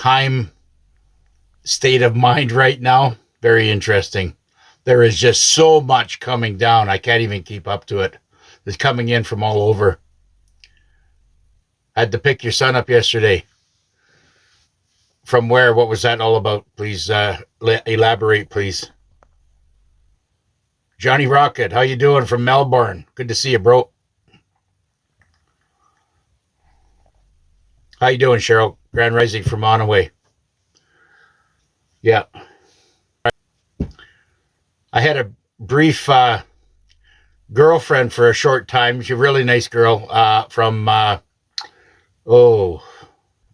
time state of mind right now. Very interesting. There is just so much coming down. I can't even keep up to it. It's coming in from all over. I had to pick your son up yesterday. From where? What was that all about? Please elaborate, please. Johnny Rocket, how you doing from Melbourne? Good to see you, bro. How you doing, Cheryl? Grand Rising from Onaway. Yeah. I had a brief girlfriend for a short time. She's a really nice girl from,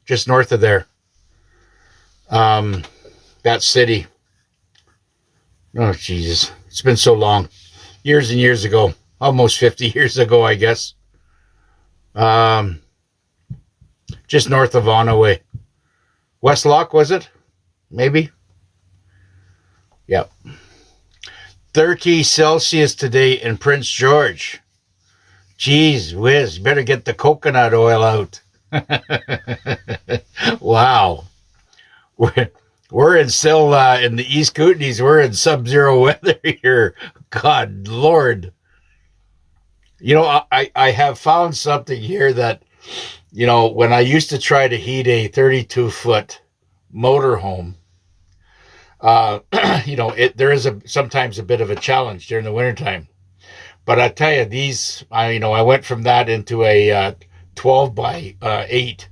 just north of there. That city. Oh, Jesus. It's been so long. Years and years ago. Almost 50 years ago, I guess. Just north of Onaway. Westlock, was it? Maybe? Yep. 30 Celsius today in Prince George. Jeez whiz, you better get the coconut oil out. Wow. We're still in the East Kootenays. We're in sub-zero weather here. God Lord. You know, I have found something here that, you know, when I used to try to heat a 32-foot motorhome, you know, there is sometimes a bit of a challenge during the wintertime. But I tell you, I went from that into a 12 by 8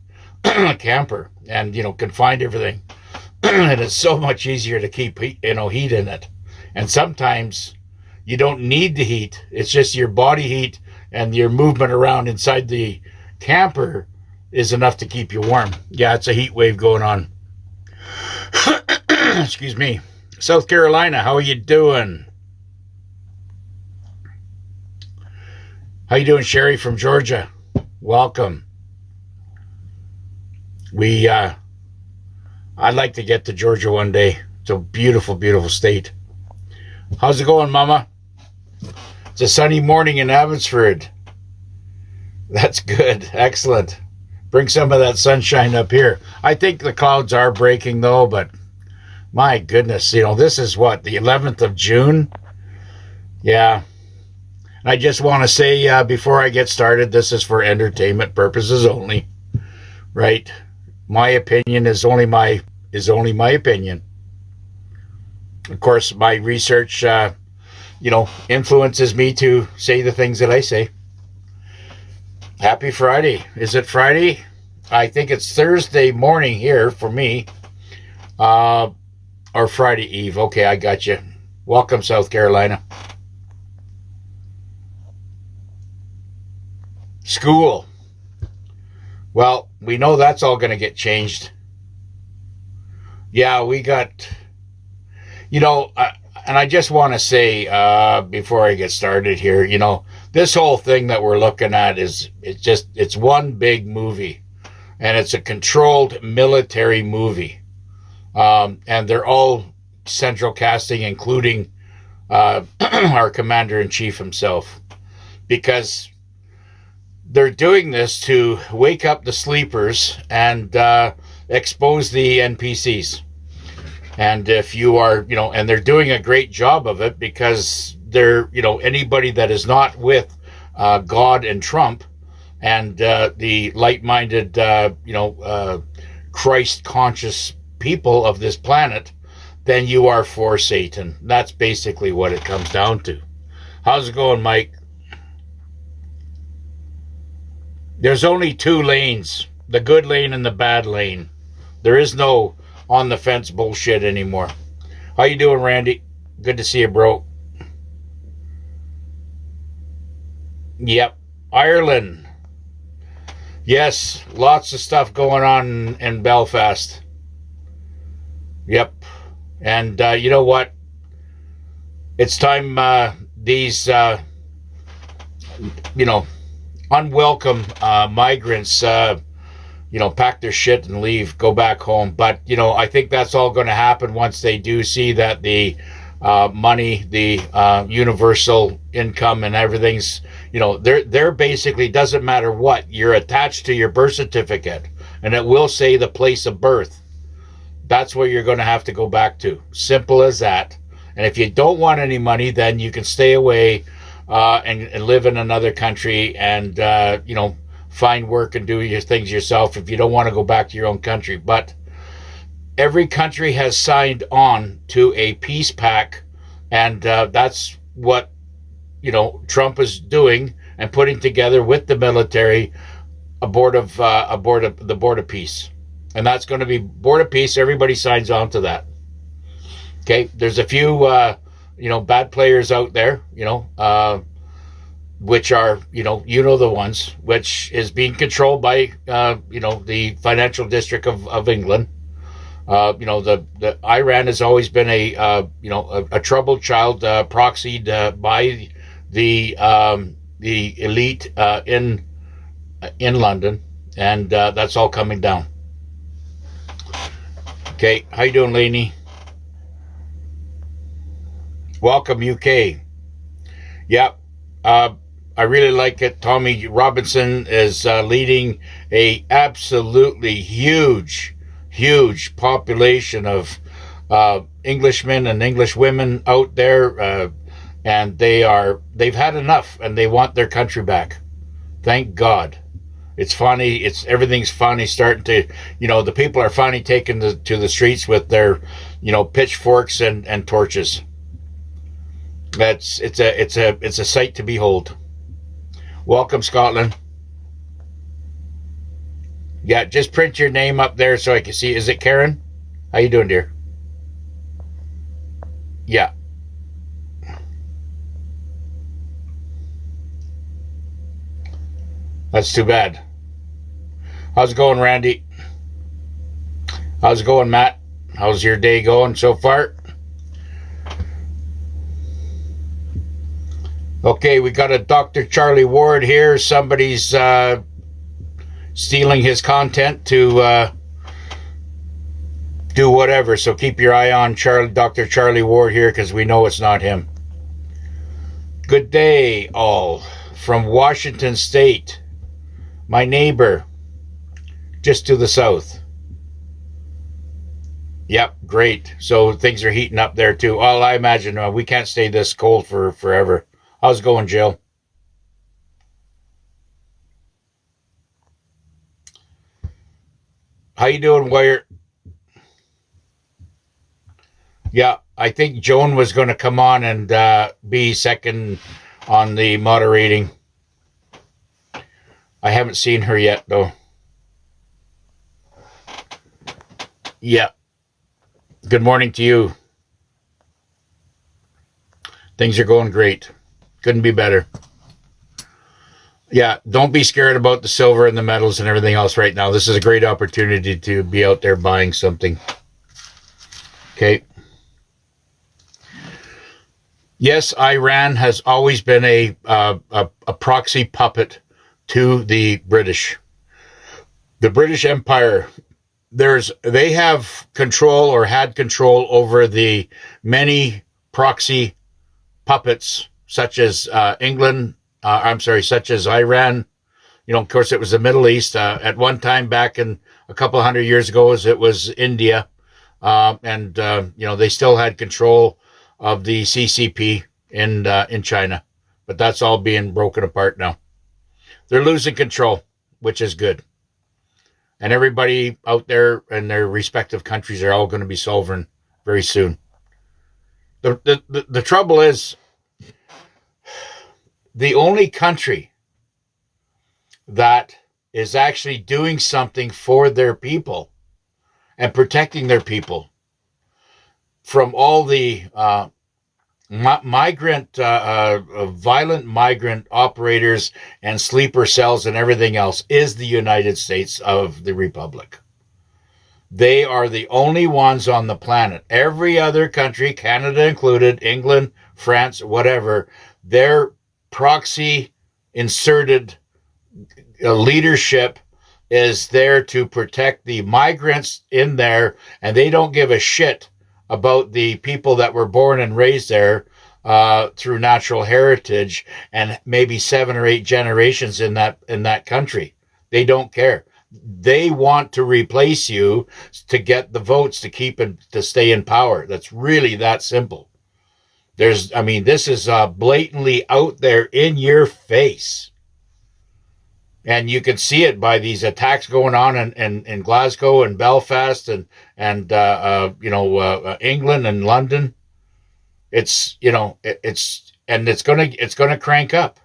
camper and, you know, can find everything. And it's so much easier to keep, heat in it. And sometimes you don't need the heat. It's just your body heat and your movement around inside the camper is enough to keep you warm. Yeah, it's a heat wave going on. Excuse me. South Carolina, how are you doing? How you doing, Sherry from Georgia? Welcome. I'd like to get to Georgia one day. It's a beautiful, beautiful state. How's it going, Mama? It's a sunny morning in Abbotsford. That's good. Excellent. Bring some of that sunshine up here. I think the clouds are breaking, though, but my goodness, you know, this is what, the 11th of June? Yeah. I just want to say, before I get started, this is for entertainment purposes only, right? My opinion is only my opinion. Of course, my research, influences me to say the things that I say. Happy Friday. Is it Friday? I think it's Thursday morning here for me. Or Friday Eve. Okay, I got you. Welcome, South Carolina. School. Well, we know that's all going to get changed. Yeah, we got, and I just want to say, before I get started here, you know, this whole thing that we're looking at it's one big movie, and it's a controlled military movie. And they're all central casting, including our commander-in-chief himself, because they're doing this to wake up the sleepers and expose the NPCs. And if you are, and they're doing a great job of it, because they're, anybody that is not with God and Trump and the light-minded, Christ-conscious people of this planet, then you are for Satan. That's basically what it comes down to. How's it going, Mike? There's only two lanes, the good lane and the bad lane. There is no on the fence bullshit anymore. How you doing, Randy? Good to see you, bro. Yep. Ireland. Yes, lots of stuff going on in Belfast. Yep. And you know what? It's time these, unwelcome migrants, pack their shit and leave, go back home. But, I think that's all going to happen once they do see that the money, the universal income and everything's, they're basically, doesn't matter what, you're attached to your birth certificate, and it will say the place of birth. That's where you're going to have to go back to. Simple as that. And if you don't want any money, then you can stay away and live in another country and, find work and do your things yourself if you don't want to go back to your own country. But every country has signed on to a peace pact, and that's what, Trump is doing and putting together with the military a board of peace. And that's going to be board of peace. Everybody signs on to that. Okay, there's a few, bad players out there, which are, the ones, which is being controlled by, the financial district of England. The Iran has always been a troubled child, proxied by the elite in London, and that's all coming down. Okay, how you doing, Lainey? Welcome, UK. Yeah, I really like it. Tommy Robinson is leading a absolutely huge population of Englishmen and English women out there, and they've had enough, and they want their country back. Thank God. It's funny. Everything's finally starting to, the people are finally taking to the streets with their, pitchforks and torches. It's a sight to behold. Welcome, Scotland. Yeah, just print your name up there so I can see. Is it Karen? How you doing, dear? Yeah. That's too bad. How's it going, Randy? How's it going, Matt? How's your day going so far? Okay, we got a Dr. Charlie Ward here. Somebody's stealing his content to do whatever. So keep your eye on Dr. Charlie Ward here, because we know it's not him. Good day, all. From Washington State, my neighbor, just to the south. Yep, great. So things are heating up there too. Well, I imagine we can't stay this cold for forever. How's it going, Jill? How you doing, Wire? Yeah, I think Joan was going to come on and be second on the moderating. I haven't seen her yet, though. Yeah. Good morning to you. Things are going great. Couldn't be better. Yeah, don't be scared about the silver and the metals and everything else right now. This is a great opportunity to be out there buying something. Okay. Yes, Iran has always been a proxy puppet to the British. The British Empire, they have control or had control over the many proxy puppets, such as such as Iran. Of course, it was the Middle East. At one time back in a couple hundred years ago, it was India. And they still had control of the CCP in China. But that's all being broken apart now. They're losing control, which is good. And everybody out there in their respective countries are all going to be sovereign very soon. The trouble is, the only country that is actually doing something for their people and protecting their people from all the violent migrant operators and sleeper cells and everything else is the United States of the Republic. They are the only ones on the planet. Every other country, Canada included, England, France, whatever, their proxy inserted leadership is there to protect the migrants in there, and they don't give a shit about the people that were born and raised there through natural heritage and maybe 7 or 8 generations in that country. They don't care. They want to replace you to get the votes to keep and to stay in power. That's really that simple. This is blatantly out there in your face. And you can see it by these attacks going on in Glasgow and Belfast and England and London. It's gonna crank up.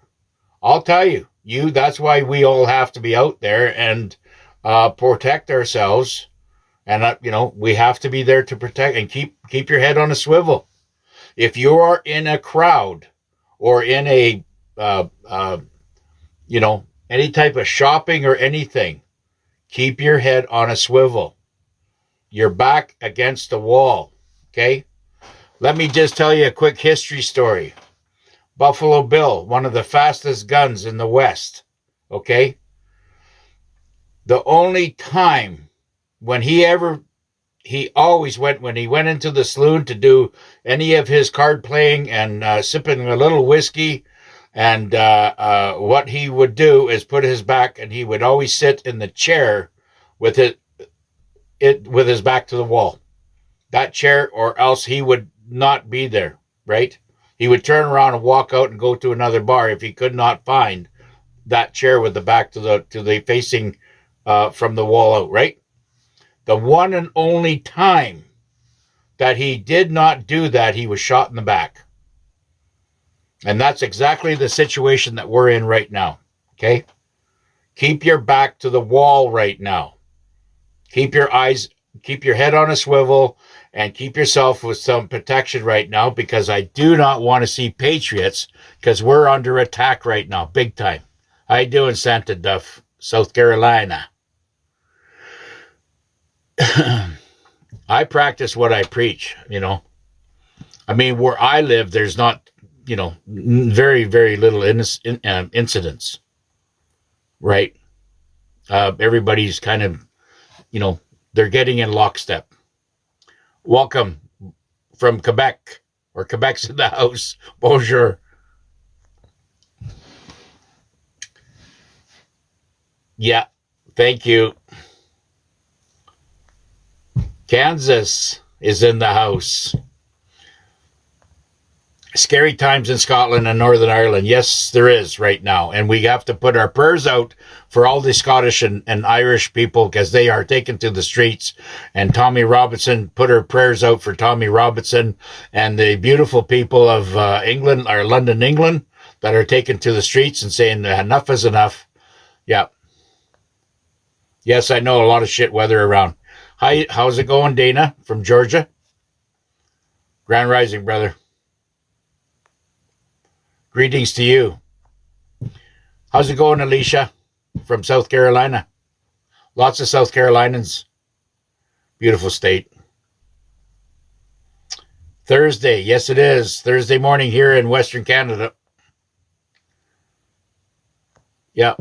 I'll tell you, that's why we all have to be out there and protect ourselves, and we have to be there to protect and keep your head on a swivel. If you are in a crowd or in a any type of shopping or anything, keep your head on a swivel. Your back against the wall, okay? Let me just tell you a quick history story. Buffalo Bill, one of the fastest guns in the West, okay? The only time when he always went, when he went into the saloon to do any of his card playing and sipping a little whiskey, and what he would do is put his back, and he would always sit in the chair with with his back to the wall. That chair, or else he would not be there, right? He would turn around and walk out and go to another bar if he could not find that chair with the back to the facing from the wall out, right? The one and only time that he did not do that, he was shot in the back. And that's exactly the situation that we're in right now, okay? Keep your back to the wall right now. Keep your head on a swivel, and keep yourself with some protection right now, because I do not want to see patriots, because we're under attack right now, big time. How you doing, Santa Duff, South Carolina? I practice what I preach, where I live, there's not, very, very little incidents, right? Everybody's kind of, they're getting in lockstep. Welcome from Quebec, or Quebec's in the house. Bonjour. Yeah, thank you. Kansas is in the house. Scary times in Scotland and Northern Ireland. Yes, there is right now. And we have to put our prayers out for all the Scottish and Irish people, because they are taken to the streets. And Tommy Robinson, put her prayers out for Tommy Robinson and the beautiful people of England, or London, England, that are taken to the streets and saying enough is enough. Yeah. Yes, I know a lot of shit weather around. Hi, how's it going, Dana from Georgia? Grand Rising, brother. Greetings to you. How's it going, Alicia from South Carolina? Lots of South Carolinians. Beautiful state. Thursday. Yes, it is. Thursday morning here in Western Canada. Yeah.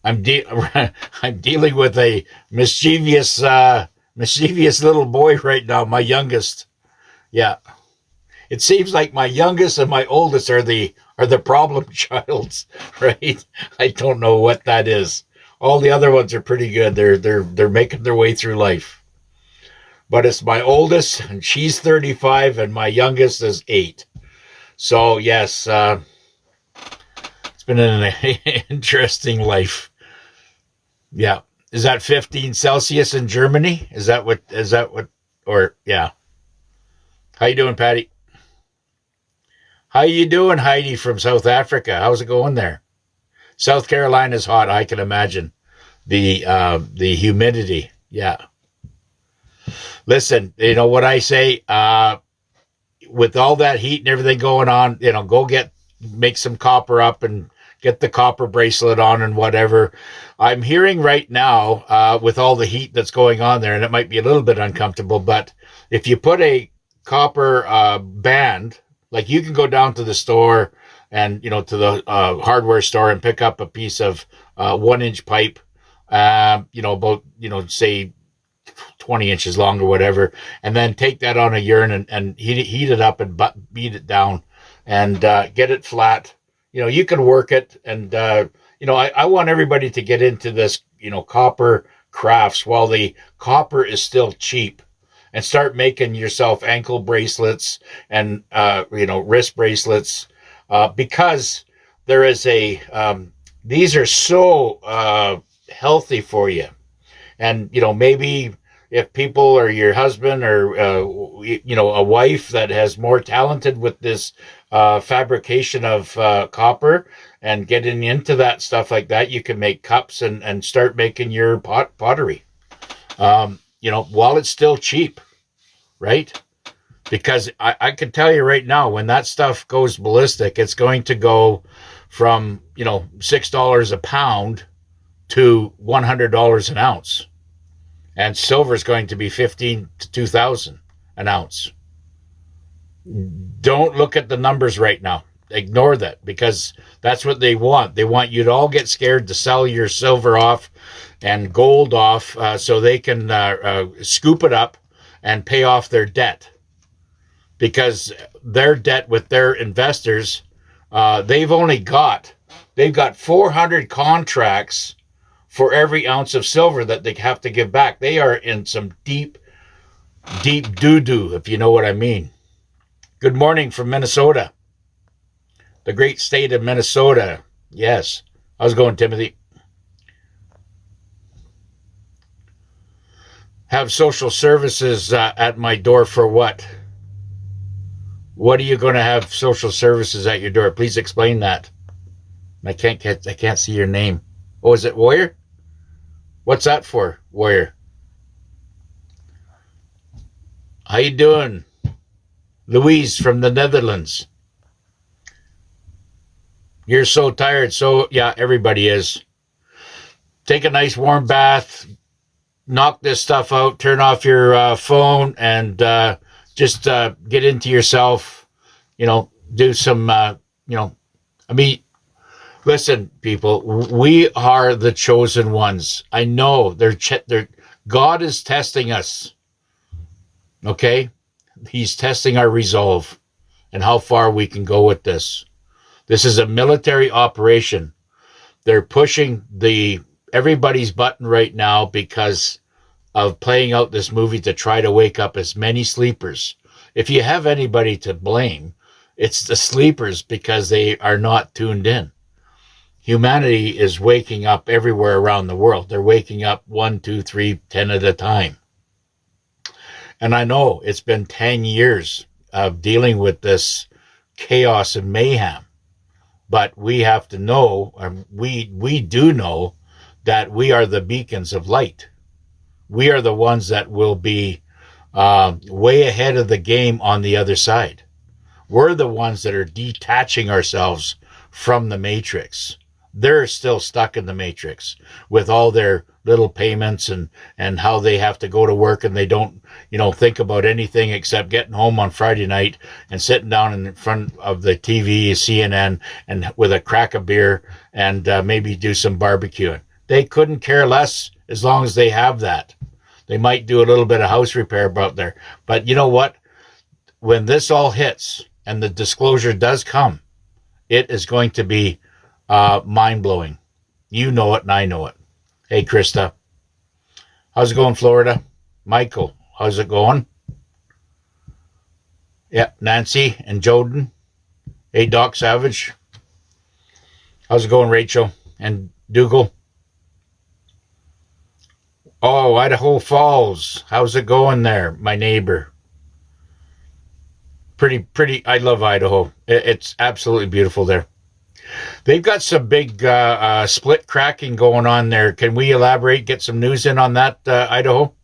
I'm dealing with a mischievous little boy right now, my youngest. Yeah. It seems like my youngest and my oldest are the problem childs, right? I don't know what that is. All the other ones are pretty good. They're making their way through life. But it's my oldest, and she's 35, and my youngest is 8. So yes, it's been an interesting life. Yeah. Is that 15 Celsius in Germany? Is that what, or yeah. How you doing, Patty? How you doing, Heidi from South Africa? How's it going there? South Carolina's hot, I can imagine. The humidity. Yeah. Listen, you know what I say, with all that heat and everything going on, go make some copper up and get the copper bracelet on and whatever. I'm hearing right now, with all the heat that's going on there, and it might be a little bit uncomfortable, but if you put a copper band, like you can go down to the store and, to the hardware store and pick up a piece of 1-inch pipe, about, say 20 inches long or whatever, and then take that on a urn and heat it up and beat it down and get it flat. You can work it, and I want everybody to get into this, copper crafts while the copper is still cheap, and start making yourself ankle bracelets and, wrist bracelets, because there is these are so healthy for you. And, maybe if people or your husband or, a wife that has more talented with this fabrication of copper and getting into that stuff like that, you can make cups and start making your pottery, while it's still cheap, right? Because I can tell you right now, when that stuff goes ballistic, it's going to go from, $6 a pound to $100 an ounce. And silver is going to be 15 to 2,000 an ounce. Don't look at the numbers right now. Ignore that, because that's what they want. They want you to all get scared to sell your silver off and gold off, so they can scoop it up and pay off their debt. Because their debt with their investors, they've got 400 contracts for every ounce of silver that they have to give back. They are in some deep, deep doo-doo, if you know what I mean. Good morning from Minnesota. The great state of Minnesota. Yes. How's it going, Timothy? Have social services at my door for what? What are you going to have social services at your door? Please explain that. I can't see your name. Oh, is it Warrior? What's that for, Warrior? How you doing? Louise from the Netherlands. You're so tired. So, yeah, everybody is. Take a nice warm bath. Knock this stuff out. Turn off your phone and just get into yourself. Do some, listen, people, we are the chosen ones. I know God is testing us. Okay? He's testing our resolve and how far we can go with this. This is a military operation. They're pushing everybody's button right now because of playing out this movie to try to wake up as many sleepers. If you have anybody to blame, it's the sleepers, because they are not tuned in. Humanity is waking up everywhere around the world. They're waking up 1, 2, 3, 10 at a time. And I know it's been 10 years of dealing with this chaos and mayhem. But we have to know, we do know, that we are the beacons of light. We are the ones that will be way ahead of the game on the other side. We're the ones that are detaching ourselves from the matrix. They're still stuck in the matrix with all their little payments and how they have to go to work, and they don't, think about anything except getting home on Friday night and sitting down in front of the TV, CNN, and with a crack of beer and maybe do some barbecuing. They couldn't care less as long as they have that. They might do a little bit of house repair out there. But you know what? When this all hits and the disclosure does come, it is going to be mind-blowing. You know it and I know it. Hey, Krista. How's it going, Florida? Michael, how's it going? Yeah, Nancy and Joden. Hey, Doc Savage. How's it going, Rachel and Dougal? Oh, Idaho Falls. How's it going there, my neighbor? Pretty. I love Idaho. It's absolutely beautiful there. They've got some big split cracking going on there. Can we elaborate, get some news in on that, Idaho?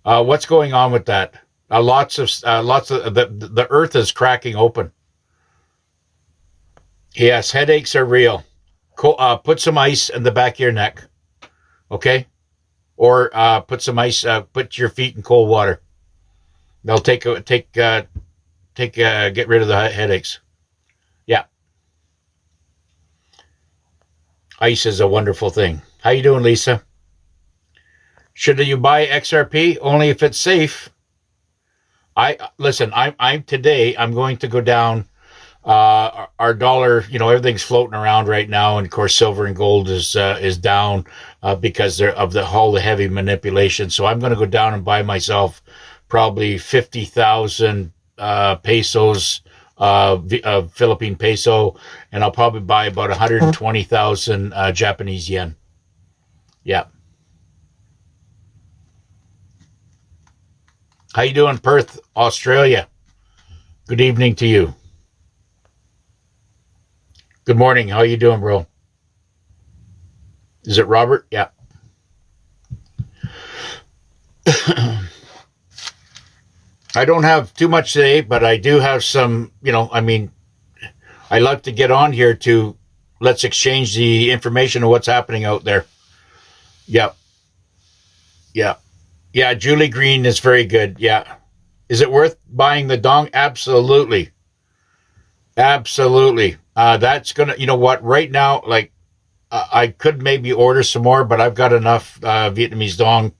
What's going on with that? Lots of the earth is cracking open. Yes, headaches are real. Put some ice in the back of your neck, okay? Or put some ice. Put your feet in cold water. They'll get rid of the headaches. Yeah. Ice is a wonderful thing. How you doing, Lisa? Should you buy XRP? Only if it's safe. I'm going to go down Our dollar, everything's floating around right now, and of course, silver and gold is down because of all the heavy manipulation. So I'm going to go down and buy myself probably 50,000 pesos, Philippine peso, and I'll probably buy about 120,000 Japanese yen. Yeah. How you doing, Perth, Australia? Good evening to you. Good morning. How you doing, bro? Is it Robert? Yeah. I don't have too much today, but I do have some, I love to get on here to let's exchange the information of what's happening out there. Yeah. Yeah. Yeah. Julie Green is very good. Yeah. Is it worth buying the dong? Absolutely. Absolutely. That's going to, you know what, right now, like, I could maybe order some more, but I've got enough Vietnamese dong.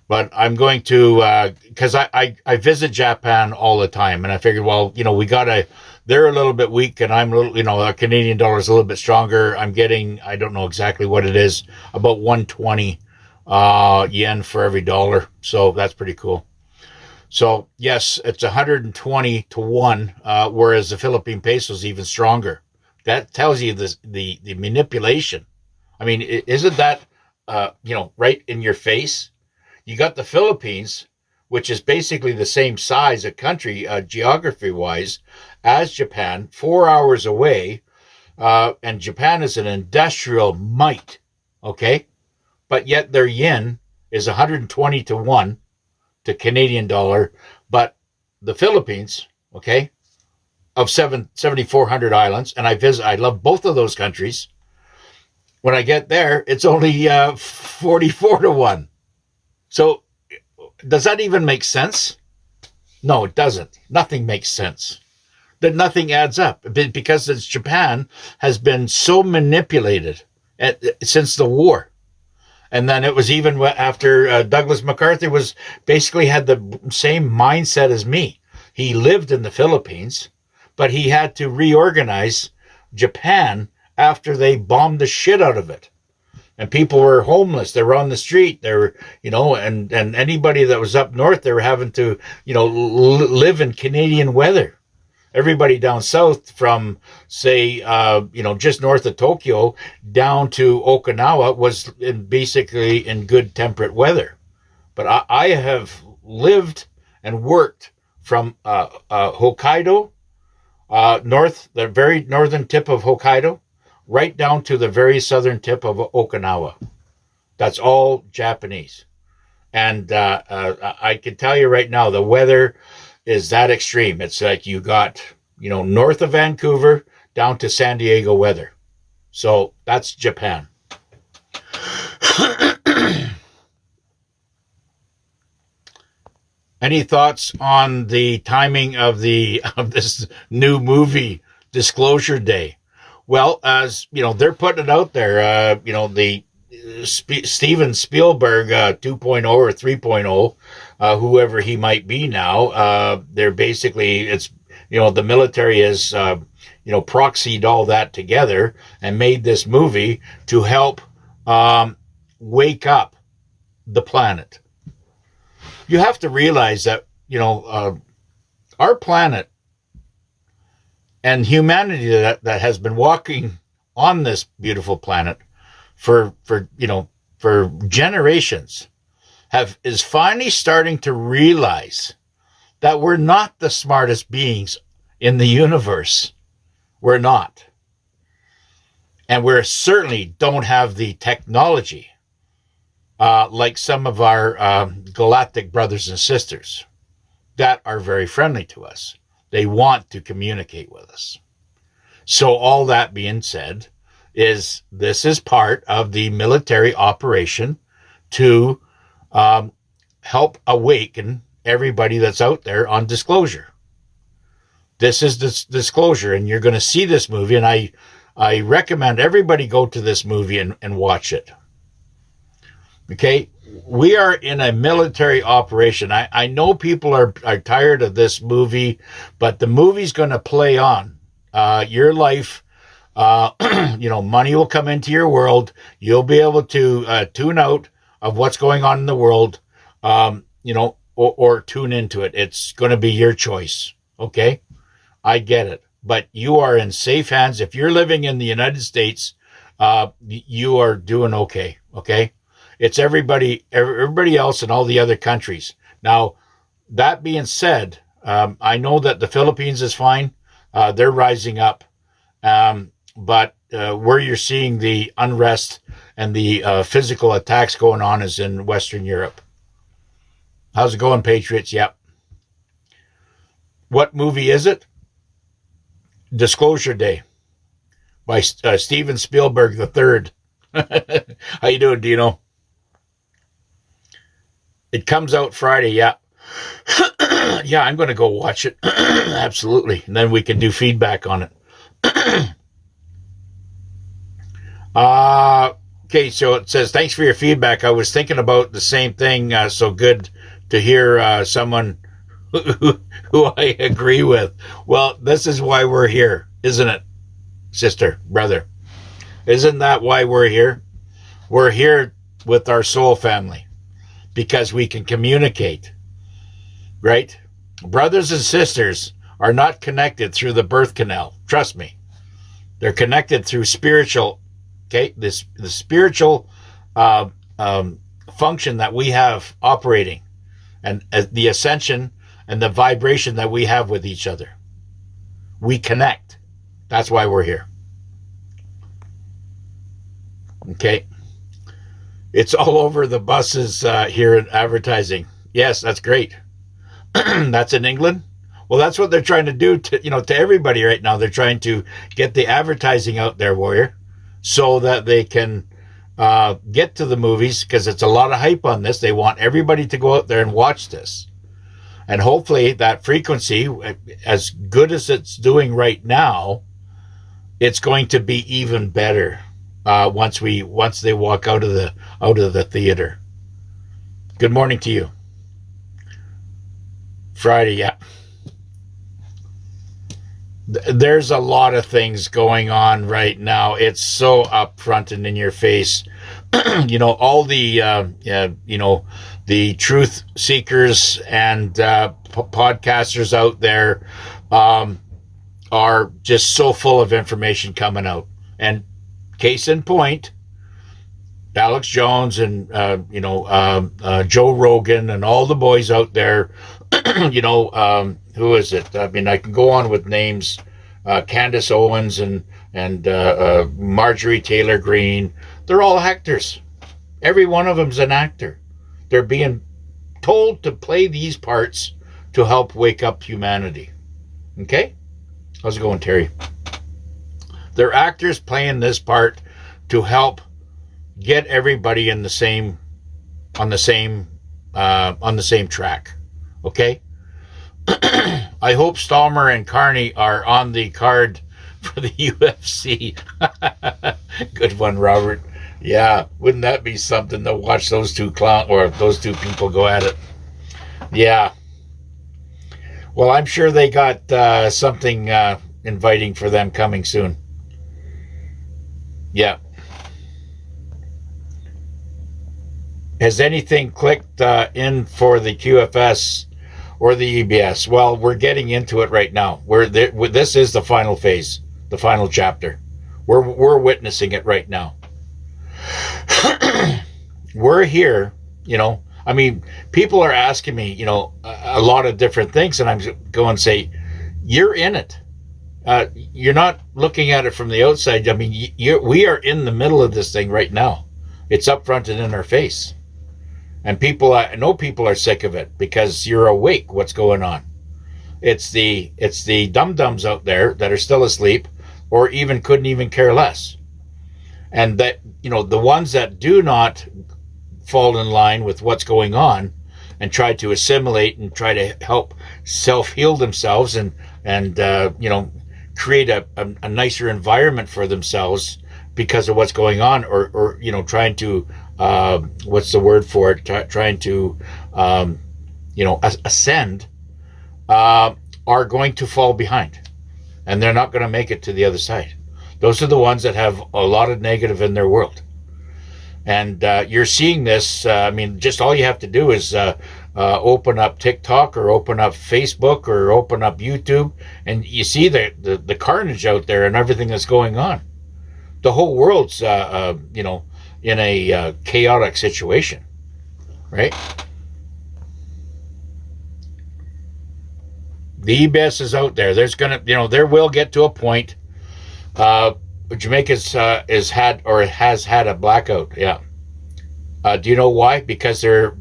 But I'm going to, because I visit Japan all the time, and I figured, well, they're a little bit weak, and I'm a little, our Canadian dollar is a little bit stronger. I'm getting, I don't know exactly what it is, about 120 yen for every dollar. So that's pretty cool. So yes, it's 120 to 1, whereas the Philippine peso is even stronger. That tells you the manipulation. I mean, isn't that, right in your face? You got the Philippines, which is basically the same size, a country, geography-wise, as Japan, 4 hours away, and Japan is an industrial might, okay? But yet their yen is 120 to 1 to Canadian dollar, but the Philippines, okay, of 7,400 islands, and I love both of those countries. When I get there, it's only 44 to 1. So does that even make sense? No, it doesn't. Nothing makes sense. That nothing adds up because Japan has been so manipulated since the war. And then it was even after Douglas MacArthur basically had the same mindset as me. He lived in the Philippines, but he had to reorganize Japan after they bombed the shit out of it. And people were homeless. They were on the street. They were, and anybody that was up north, they were having to, live in Canadian weather. Everybody down south from, say, just north of Tokyo down to Okinawa was basically in good temperate weather. But I have lived and worked from Hokkaido, the very northern tip of Hokkaido, right down to the very southern tip of Okinawa. That's all Japanese. And I can tell you right now, the weather is that extreme. It's like you got, north of Vancouver down to San Diego weather. So that's Japan. Any thoughts on the timing of this new movie, Disclosure Day? Well, as they're putting it out there. The Steven Spielberg 2.0 or 3.0, whoever he might be now. They're basically, it's the military has proxied all that together and made this movie to help wake up the planet. You have to realize that our planet and humanity that has been walking on this beautiful planet for generations is finally starting to realize that we're not the smartest beings in the universe. We're not. And we certainly don't have the technology like some of our galactic brothers and sisters that are very friendly to us. They want to communicate with us. So all that being said, this is part of the military operation to help awaken everybody that's out there on disclosure. This is disclosure, and you're going to see this movie, and I recommend everybody go to this movie and watch it. Okay? We are in a military operation. I know people are tired of this movie, but the movie's going to play on. your life, money will come into your world. You'll be able to tune out of what's going on in the world, or tune into it. It's going to be your choice. Okay? I get it. But you are in safe hands. If you're living in the United States, you are doing okay. Okay? It's everybody else in all the other countries. Now, that being said, I know that the Philippines is fine. They're rising up. But where you're seeing the unrest and the physical attacks going on is in Western Europe. How's it going, Patriots? Yep. What movie is it? Disclosure Day by Steven Spielberg III. How you doing, Dino? It comes out Friday, yeah. Yeah, I'm going to go watch it. Absolutely. And then we can do feedback on it. Okay, so it says, thanks for your feedback. I was thinking about the same thing. So good to hear someone who I agree with. Well, this is why we're here, isn't it, sister, brother? Isn't that why we're here? We're here with our soul family because we can communicate, right? Brothers and sisters are not connected through the birth canal. Trust me. They're connected through spiritual, okay? The spiritual function that we have operating and the ascension and the vibration that we have with each other. We connect. That's why we're here. Okay. It's all over the buses here in advertising. Yes, that's great. That's in England. Well, that's what they're trying to do to everybody right now. They're trying to get the advertising out there, Warrior, so that they can get to the movies, because it's a lot of hype on this. They want everybody to go out there and watch this. And hopefully that frequency, as good as it's doing right now, it's going to be even better once they walk out of the theater. Good morning to you. Friday, yeah. There's a lot of things going on right now. It's so upfront and in your face. All the truth seekers and podcasters out there are just so full of information coming out. And case in point, Alex Jones and Joe Rogan and all the boys out there. Who is it? I mean, I can go on with names. Candace Owens and Marjorie Taylor Greene. They're all actors. Every one of them's an actor. They're being told to play these parts to help wake up humanity. Okay? How's it going, Terry? They're actors playing this part to help get everybody on the same track. Okay? I hope Stallmer and Carney are on the card for the UFC. Good one, Robert. Yeah, wouldn't that be something to watch those two people go at it? Yeah. Well, I'm sure they got something inviting for them coming soon. Yeah. Has anything clicked in for the QFS or the EBS? Well, we're getting into it right now. This is the final phase, the final chapter. We're witnessing it right now. We're here, I mean, people are asking me, a lot of different things, and I'm going and say, you're in it. You're not looking at it from the outside. I mean, we are in the middle of this thing right now. It's up front and in our face. And I know people are sick of it because you're awake. What's going on? It's the dum-dums out there that are still asleep or couldn't even care less. And that, the ones that do not fall in line with what's going on and try to assimilate and try to help self-heal themselves and create a nicer environment for themselves because of what's going on, or trying to what's the word for it? Trying to ascend, are going to fall behind. and they're not going to make it to the other side. Those are the ones that have a lot of negative in their world. And you're seeing this. I mean, just all you have to do is open up TikTok or open up Facebook or open up YouTube, and you see the carnage out there and everything that's going on. The whole world's, in a chaotic situation, right? The EBS is out there. There's gonna, there will get to a point. Jamaica's has had a blackout. Yeah. Do you know why? Because they're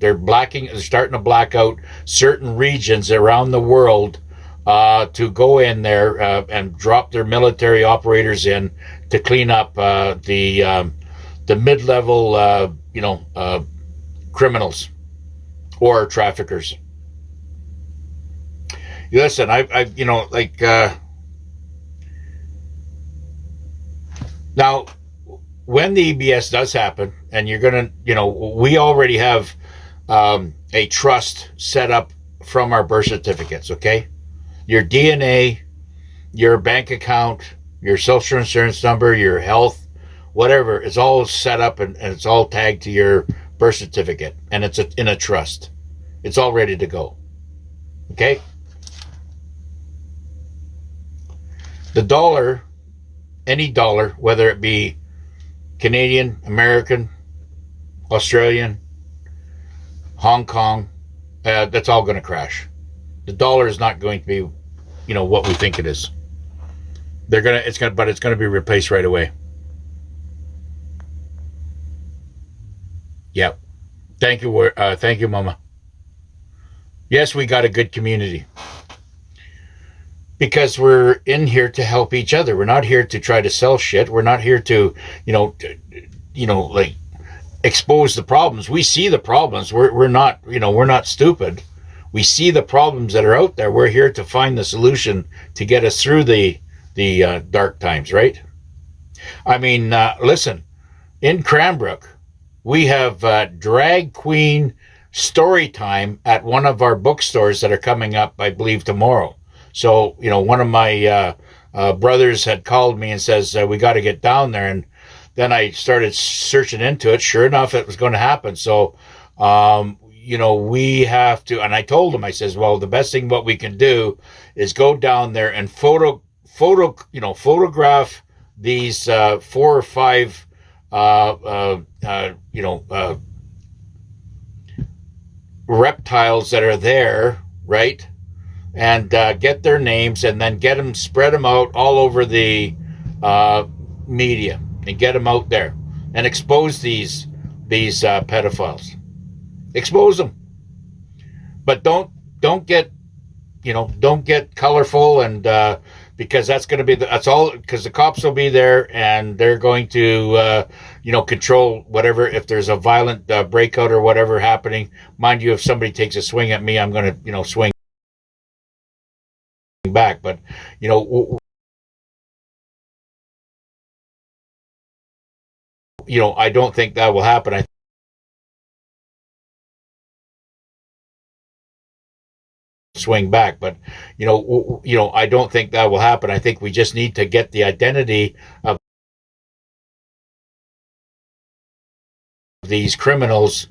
starting to black out certain regions around the world to go in there and drop their military operators in to clean up the mid-level, criminals or traffickers. Listen, now, when the EBS does happen, and you're going to, we already have a trust set up from our birth certificates, okay? Your DNA, your bank account, your social insurance number, your health, whatever, is all set up and it's all tagged to your birth certificate, and it's in a trust. It's all ready to go, okay? The dollar, any dollar, whether it be Canadian, American, Australian, Hong Kong, that's all going to crash. The dollar is not going to be, what we think it is. But it's going to be replaced right away. Yep. Thank you, Mama. Yes, we got a good community. Because we're in here to help each other. We're not here to try to sell shit. We're not here to, expose the problems. We see the problems. We're not stupid. We see the problems that are out there. We're here to find the solution to get us through the dark times, right? I mean, listen, in Cranbrook, we have drag queen story time at one of our bookstores that are coming up, I believe, tomorrow. So, one of my brothers had called me and says, we got to get down there. And then I started searching into it. Sure enough, it was going to happen. So, we have to, and I told him, I says, well, the best thing what we can do is go down there and photograph these 4 or 5, reptiles that are there, right? And get their names, and then spread them out all over the media, and get them out there, and expose these pedophiles. Expose them, but don't get colorful, and because that's all. Because the cops will be there, and they're going to control whatever. If there's a violent breakout or whatever happening, mind you, if somebody takes a swing at me, I'm going to swing back. But I don't think that will happen. I swing back, but I don't think that will happen. I think we just need to get the identity of these criminals,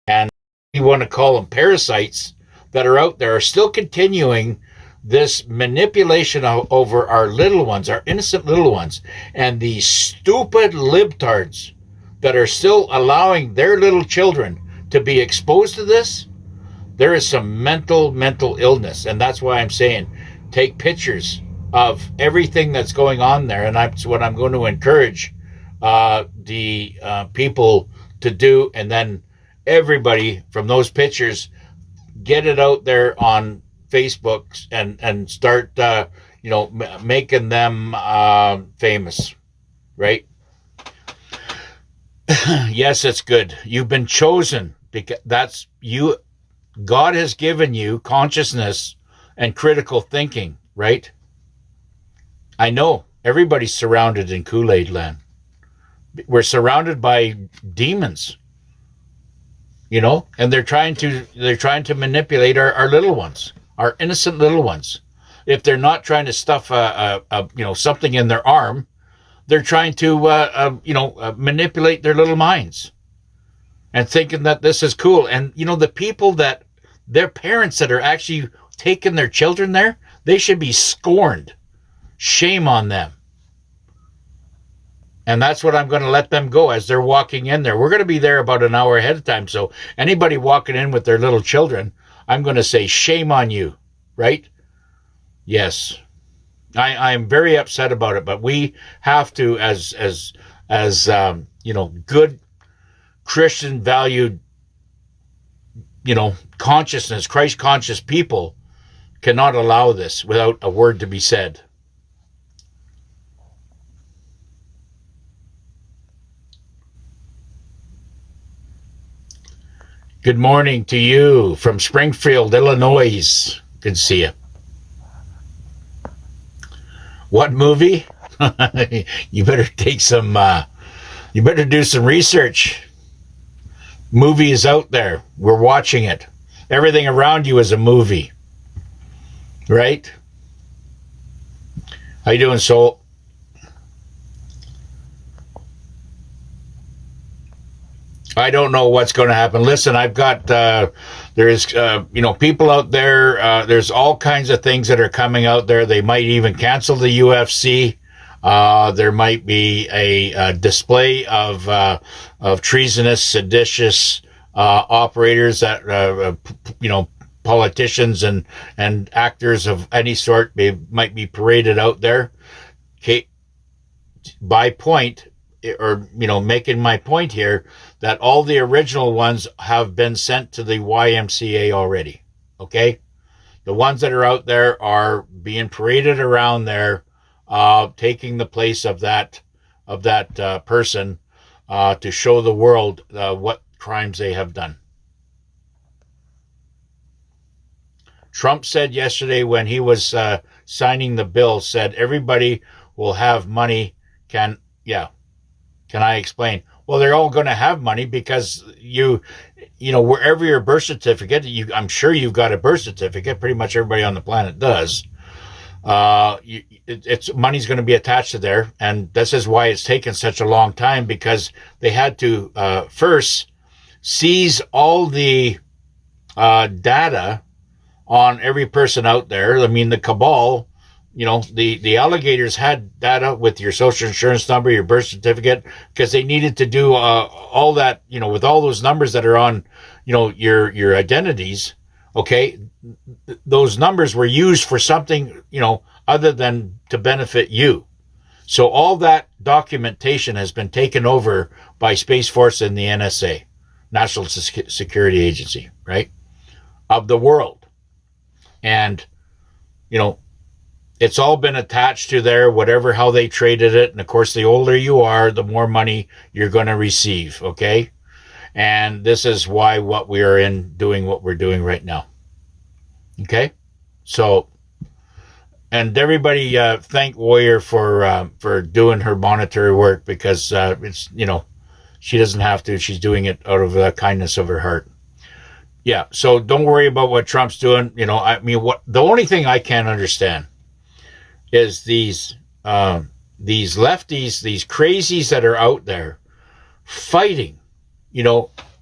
and you want to call them parasites that are out there, are still continuing this manipulation over our little ones, our innocent little ones, and these stupid libtards that are still allowing their little children to be exposed to this. There is some mental illness, and that's why I'm saying take pictures of everything that's going on there, and that's what I'm going to encourage the people to do, and then everybody from those pictures, get it out there on Facebook and start making them famous, right? Yes, it's good. You've been chosen, because that's you. God has given you consciousness and critical thinking, right? I know everybody's surrounded in Kool-Aid land. We're surrounded by demons. and they're trying to manipulate our little ones, our innocent little ones. If they're not trying to stuff something in their arm, they're trying to manipulate their little minds and thinking that this is cool. And the people that their parents that are actually taking their children there, they should be scorned. Shame on them. And that's what I'm going to let them go as they're walking in there. We're going to be there about an hour ahead of time. So anybody walking in with their little children, I'm going to say, shame on you, right? Yes. I'm very upset about it, but we have to, as good Christian valued, consciousness, Christ conscious people cannot allow this without a word to be said. Good morning to you from Springfield, Illinois. Good to see you. What movie? You better you better do some research. Movie is out there. We're watching it. Everything around you is a movie. Right? How you doing, Soul? I don't know what's going to happen. Listen, I've got, there's people out there, there's all kinds of things that are coming out there. They might even cancel the UFC. There might be a display of treasonous, seditious operators that, politicians and actors of any sort might be paraded out there. Okay, by point, or making my point here, that all the original ones have been sent to the YMCA already. Okay, the ones that are out there are being paraded around there, taking the place of that person, to show the world what crimes they have done. Trump said yesterday when he was signing the bill, said everybody will have money. Can I explain? Well, they're all going to have money because wherever your birth certificate, I'm sure you've got a birth certificate. Pretty much everybody on the planet does. It's money's going to be attached to there, and this is why it's taken such a long time, because they had to first seize all the data on every person out there. I mean, the cabal. The alligators had data with your social insurance number, your birth certificate, because they needed to do all that, with all those numbers that are on, your identities. Okay, those numbers were used for something, other than to benefit you. So all that documentation has been taken over by Space Force and the NSA, National Security Agency, right, of the world. And, it's all been attached to there, how they traded it. And of course, the older you are, the more money you're going to receive. Okay. And this is why what we are doing what we're doing right now. Okay. So, and everybody, thank Warrior for doing her monetary work, because, it's, she doesn't have to, she's doing it out of the kindness of her heart. Yeah. So don't worry about what Trump's doing. The only thing I can't understand is these lefties, these crazies that are out there fighting,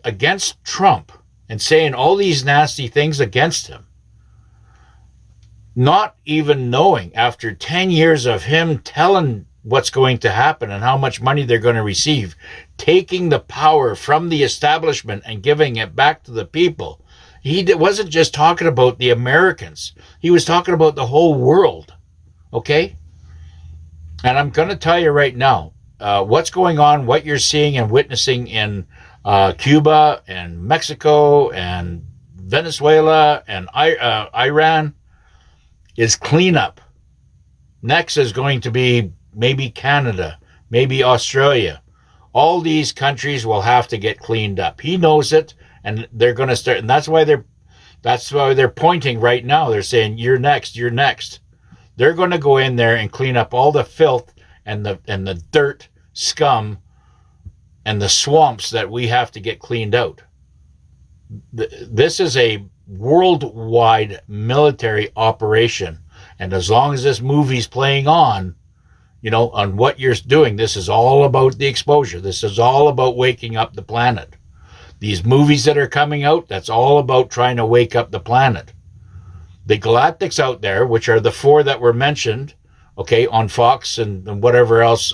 against Trump and saying all these nasty things against him, not even knowing after 10 years of him telling what's going to happen and how much money they're going to receive, taking the power from the establishment and giving it back to the people. He wasn't just talking about the Americans. He was talking about the whole world. Okay? And I'm going to tell you right now, what's going on, what you're seeing and witnessing in Cuba and Mexico and Venezuela and Iran is cleanup. Next is going to be maybe Canada, maybe Australia. All these countries will have to get cleaned up. He knows it, and they're going to start. And that's why they're pointing right now. They're saying, "You're next. You're next." They're going to go in there and clean up all the filth and the dirt, scum, and the swamps that we have to get cleaned out. This is a worldwide military operation. And as long as this movie's playing on, on what you're doing, this is all about the exposure. This is all about waking up the planet. These movies that are coming out, that's all about trying to wake up the planet. The galactics out there, which are the 4 that were mentioned, okay, on Fox and whatever else,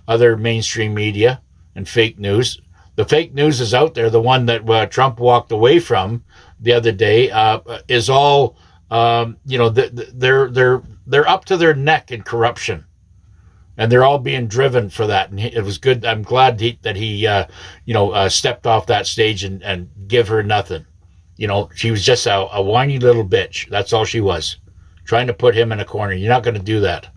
other mainstream media and fake news. The fake news is out there. The one that Trump walked away from the other day is all, they're up to their neck in corruption, and they're all being driven for that. And it was good. I'm glad that he stepped off that stage and give her nothing. She was just a whiny little bitch. That's all she was, trying to put him in a corner. You're not going to do that.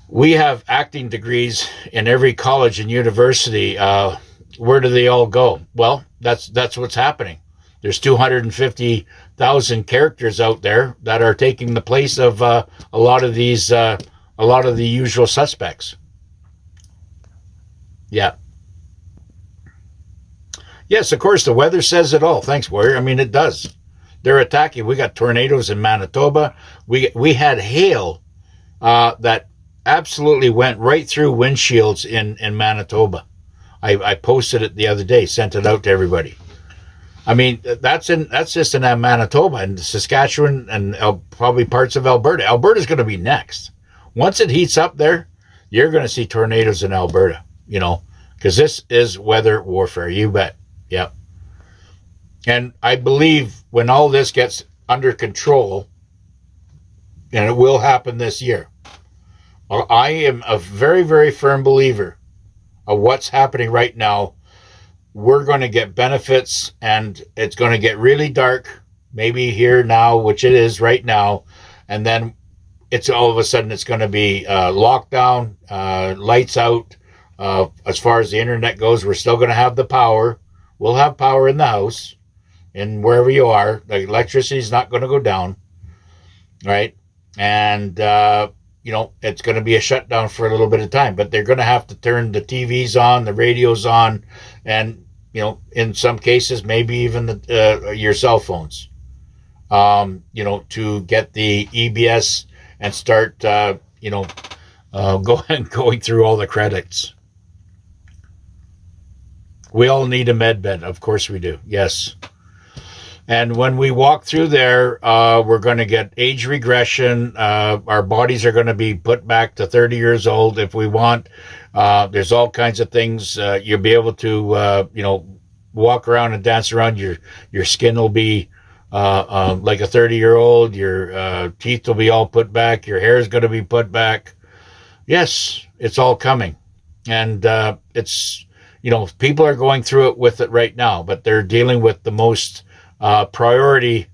We have acting degrees in every college and university. Where do they all go? Well, that's what's happening. There's 250,000 characters out there that are taking the place of a lot of the usual suspects. Yeah. Yes, of course, the weather says it all. Thanks, Warrior. I mean, it does. They're attacking. We got tornadoes in Manitoba. We had hail that absolutely went right through windshields in Manitoba. I posted it the other day, sent it out to everybody. I mean, that's just in Manitoba and Saskatchewan and probably parts of Alberta. Alberta's going to be next. Once it heats up there, you're going to see tornadoes in Alberta, because this is weather warfare. You bet. Yep. And I believe when all this gets under control, and it will happen this year, I am a very, very firm believer of what's happening right now. We're going to get benefits, and it's going to get really dark, maybe here now, which it is right now, and then it's all of a sudden it's going to be lockdown, lights out. As far as the internet goes, we're still going to have the power. We'll have power in the house and wherever you are. The electricity is not going to go down, right? And it's going to be a shutdown for a little bit of time, but they're going to have to turn the TVs on, the radios on, and, in some cases, maybe even your cell phones, to get the EBS and start, going through all the credits. We all need a med bed. Of course we do. Yes. And when we walk through there, we're going to get age regression. Our bodies are going to be put back to 30 years old if we want. There's all kinds of things. You'll be able to, walk around and dance around. Your skin will be like a 30-year-old. Your teeth will be all put back. Your hair is going to be put back. Yes, it's all coming. And it's, people are going through it with it right now, but they're dealing with the most priority,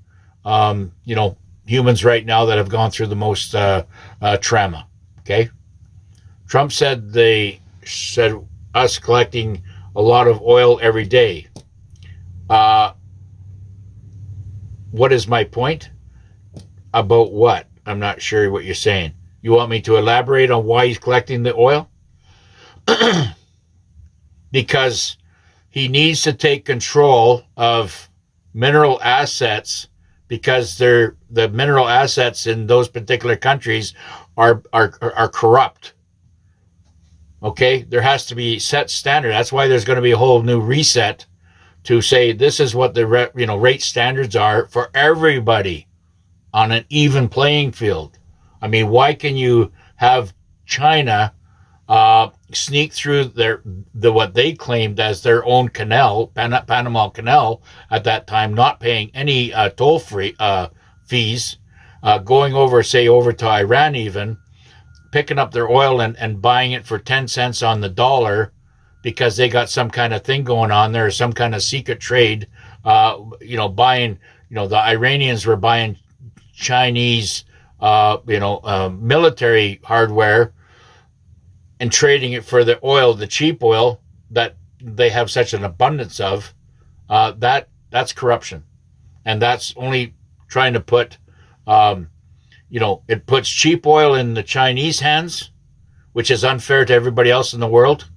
humans right now that have gone through the most trauma. Okay. Trump said us collecting a lot of oil every day. What is my point? About what? I'm not sure what you're saying. You want me to elaborate on why he's collecting the oil? Because he needs to take control of mineral assets, because the mineral assets in those particular countries are corrupt. Okay, there has to be set standard. That's why there's going to be a whole new reset to say this is what the rate standards are for everybody on an even playing field. I mean, why can you have China sneak through what they claimed as their own canal, Panama Canal at that time, not paying any toll-free fees, going over to Iran even, picking up their oil and buying it for 10 cents on the dollar because they got some kind of thing going on there, some kind of secret trade, buying, the Iranians were buying Chinese, military hardware and trading it for the oil, the cheap oil that they have such an abundance of. That's corruption. And that's only trying to put, it puts cheap oil in the Chinese hands, which is unfair to everybody else in the world.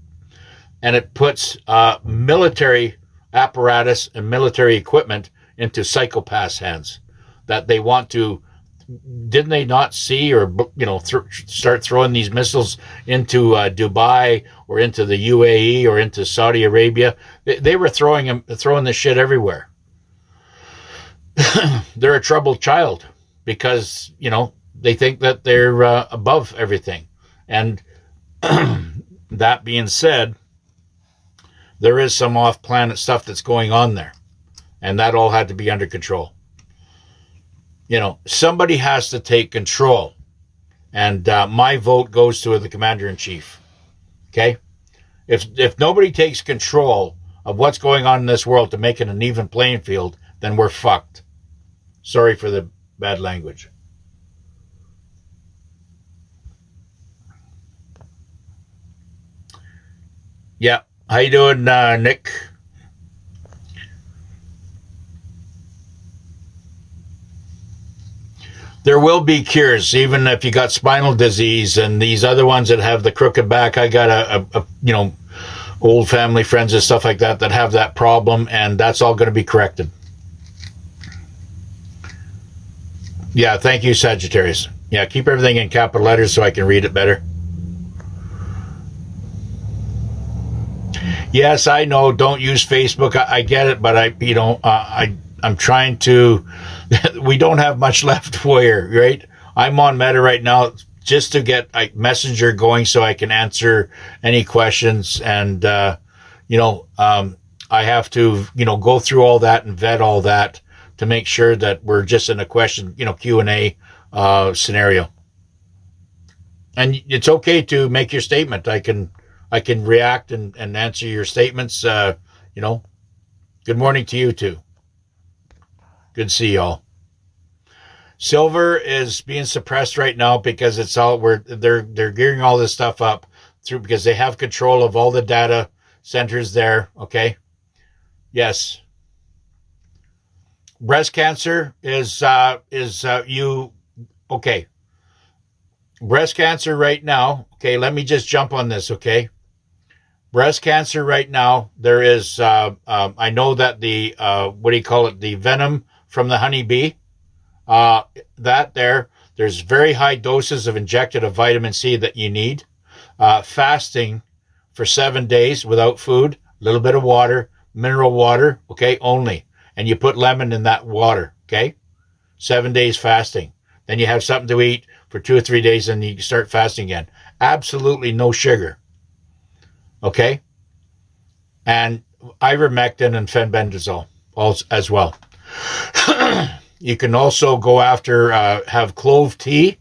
And it puts military apparatus and military equipment into psychopaths' hands. That they want to, didn't they not see, or start throwing these missiles into Dubai or into the UAE or into Saudi Arabia? They were throwing this shit everywhere. They're a troubled child because they think that they're above everything. And that being said, there is some off-planet stuff that's going on there, and that all had to be under control. Somebody has to take control, and my vote goes to the commander-in-chief. Okay? If nobody takes control of what's going on in this world to make it an even playing field, then we're fucked. Sorry for the bad language. Yeah. How you doing, Nick? There will be cures, even if you got spinal disease and these other ones that have the crooked back. I got a old family friends and stuff like that have that problem, and that's all going to be corrected. Yeah, thank you, Sagittarius. Yeah, keep everything in capital letters so I can read it better. Yes, I know. Don't use Facebook. I get it, but I'm trying to. We don't have much left here, right? I'm on Meta right now just to get Messenger going so I can answer any questions, and I have to go through all that and vet all that to make sure that we're just in a question Q&A scenario. And it's okay to make your statement. I can react and answer your statements. Good morning to you too. Good to see y'all. Silver is being suppressed right now because they're gearing all this stuff up through because they have control of all the data centers there. Okay. Yes. Breast cancer is you okay. Breast cancer right now. Okay, let me just jump on this. Okay. Breast cancer right now, there is, I know that the, the venom from the honeybee, there's very high doses of injected of vitamin C that you need. Fasting for 7 days without food, a little bit of water, mineral water, okay, only. And you put lemon in that water, okay? 7 days fasting. Then you have something to eat for 2 or 3 days and you start fasting again. Absolutely no sugar. Okay? And ivermectin and fenbendazole as well. You can also go after, have clove tea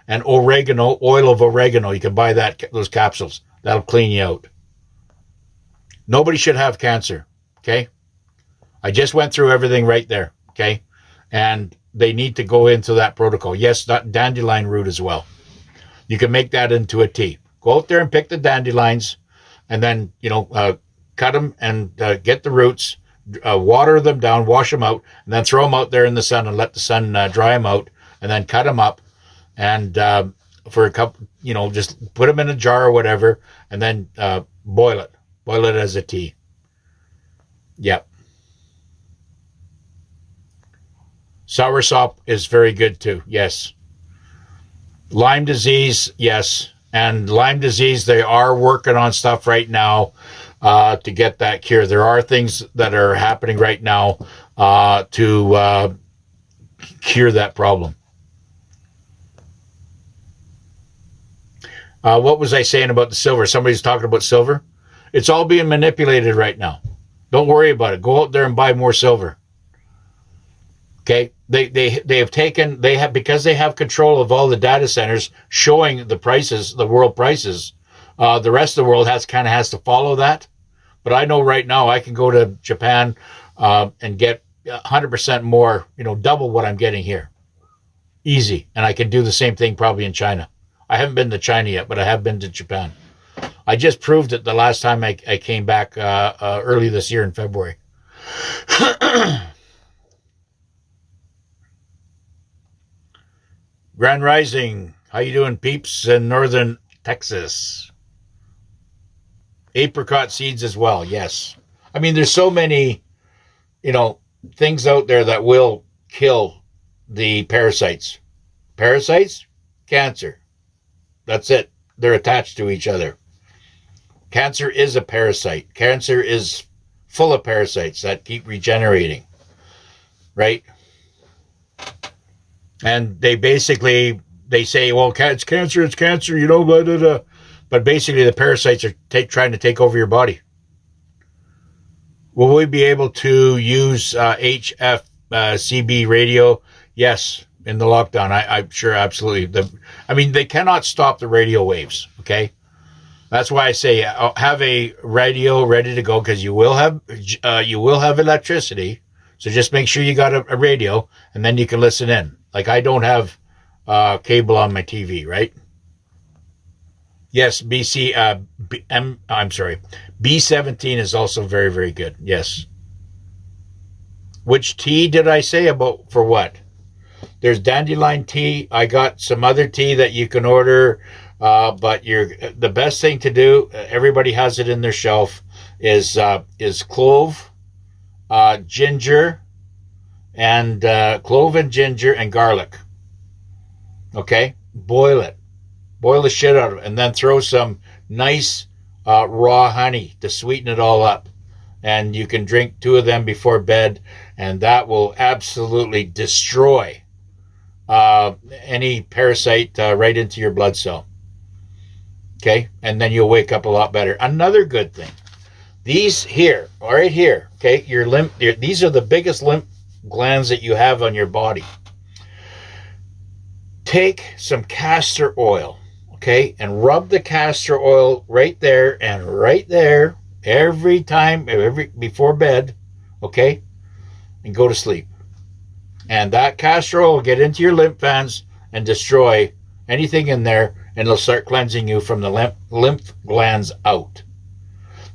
and oregano, oil of oregano. You can buy those capsules. That'll clean you out. Nobody should have cancer. Okay? I just went through everything right there. Okay? And they need to go into that protocol. Yes, dandelion root as well. You can make that into a tea. Go out there and pick the dandelions and then, cut them and get the roots, water them down, wash them out, and then throw them out there in the sun and let the sun dry them out, and then cut them up and for a couple, just put them in a jar or whatever, and then boil it as a tea. Yep. Soursop is very good too. Yes. Lyme disease, yes. And Lyme disease, they are working on stuff right now to get that cure. There are things that are happening right now to cure that problem. What was I saying about the silver? Somebody's talking about silver. It's all being manipulated right now. Don't worry about it. Go out there and buy more silver. Okay, because they have control of all the data centers showing the prices, the world prices. The rest of the world has to follow that. But I know right now I can go to Japan and get 100% more, double what I'm getting here. Easy. And I can do the same thing probably in China. I haven't been to China yet, but I have been to Japan. I just proved it the last time I came back early this year in February. Grand Rising, how you doing, peeps in northern Texas? Apricot seeds as well, yes. I mean, there's so many, things out there that will kill the parasites. Parasites, cancer. That's it. They're attached to each other. Cancer is a parasite. Cancer is full of parasites that keep regenerating, right? And they say, well, it's cancer, blah, blah, blah. But basically the parasites are trying to take over your body. Will we be able to use HFCB radio? Yes, in the lockdown. I'm sure, absolutely. They cannot stop the radio waves, okay? That's why I say have a radio ready to go, because you will have electricity. So just make sure you got a radio, and then you can listen in. Like, I don't have cable on my TV, right? Yes, B17 is also very, very good. Yes. Which tea did I say about for what? There's dandelion tea. I got some other tea that you can order, but the best thing to do, everybody has it in their shelf, is clove, ginger, and clove and ginger and garlic. Okay? Boil it. Boil the shit out of it, and then throw some nice raw honey to sweeten it all up. And you can drink 2 of them before bed, and that will absolutely destroy any parasite right into your blood cell. Okay? And then you'll wake up a lot better. Another good thing. These here, right here, okay, these are the biggest lymph glands that you have on your body. Take some castor oil. Okay, and rub the castor oil right there and right there every time, before bed, okay, and go to sleep. And that castor oil will get into your lymph glands and destroy anything in there, and it'll start cleansing you from the lymph glands out.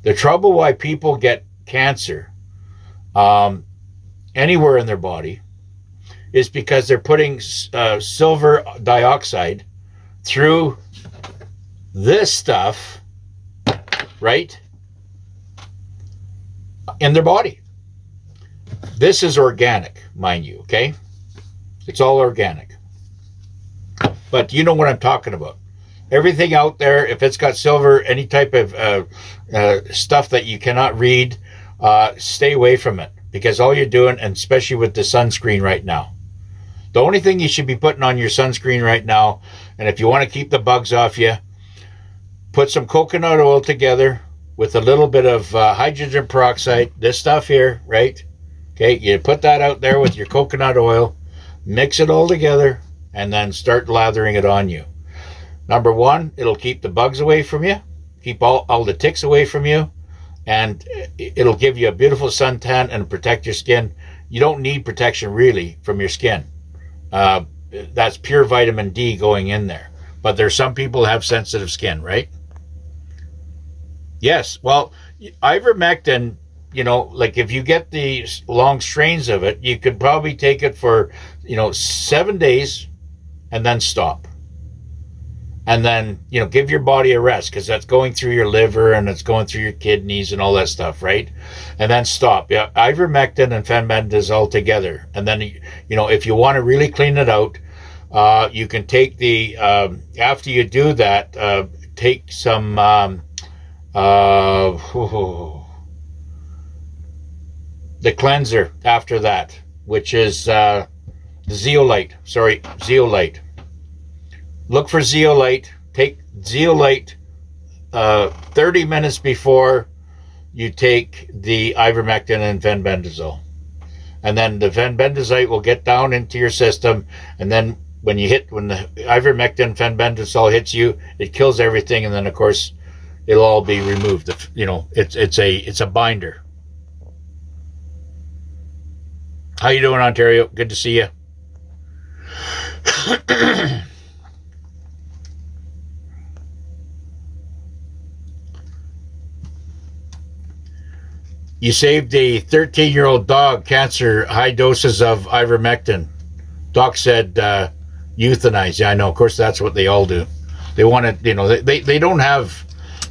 The trouble why people get cancer anywhere in their body is because they're putting silver dioxide through this stuff, right, in their body. This is organic, mind you, okay? It's all organic. But you know what I'm talking about. Everything out there, if it's got silver, any type of stuff that you cannot read, stay away from it. Because all you're doing, and especially with the sunscreen right now, the only thing you should be putting on your sunscreen right now, and if you want to keep the bugs off you, put some coconut oil together with a little bit of hydrogen peroxide, this stuff here, right? Okay, you put that out there with your coconut oil, mix it all together, and then start lathering it on you. Number 1, it'll keep the bugs away from you, keep all the ticks away from you, and it'll give you a beautiful suntan and protect your skin. You don't need protection really from your skin. That's pure vitamin D going in there. But there's some people who have sensitive skin, right? Yes. Well, ivermectin, like if you get the long strains of it, you could probably take it for, 7 days and then stop. And then, give your body a rest, because that's going through your liver and it's going through your kidneys and all that stuff, right? And then stop. Yeah, ivermectin and fenbendazole together. And then, if you want to really clean it out, you can take after you do that, take some, the cleanser after that, which is zeolite. Look for zeolite. Take zeolite 30 minutes before you take the ivermectin and fenbendazole. And then the fenbendazole will get down into your system, and then when the ivermectin fenbendazole hits you, it kills everything, and then of course it'll all be removed. It's a binder. How you doing, Ontario? Good to see you. You saved a 13-year-old dog cancer, high doses of ivermectin. Doc said euthanize. Yeah, I know. Of course, that's what they all do. They want to, they don't have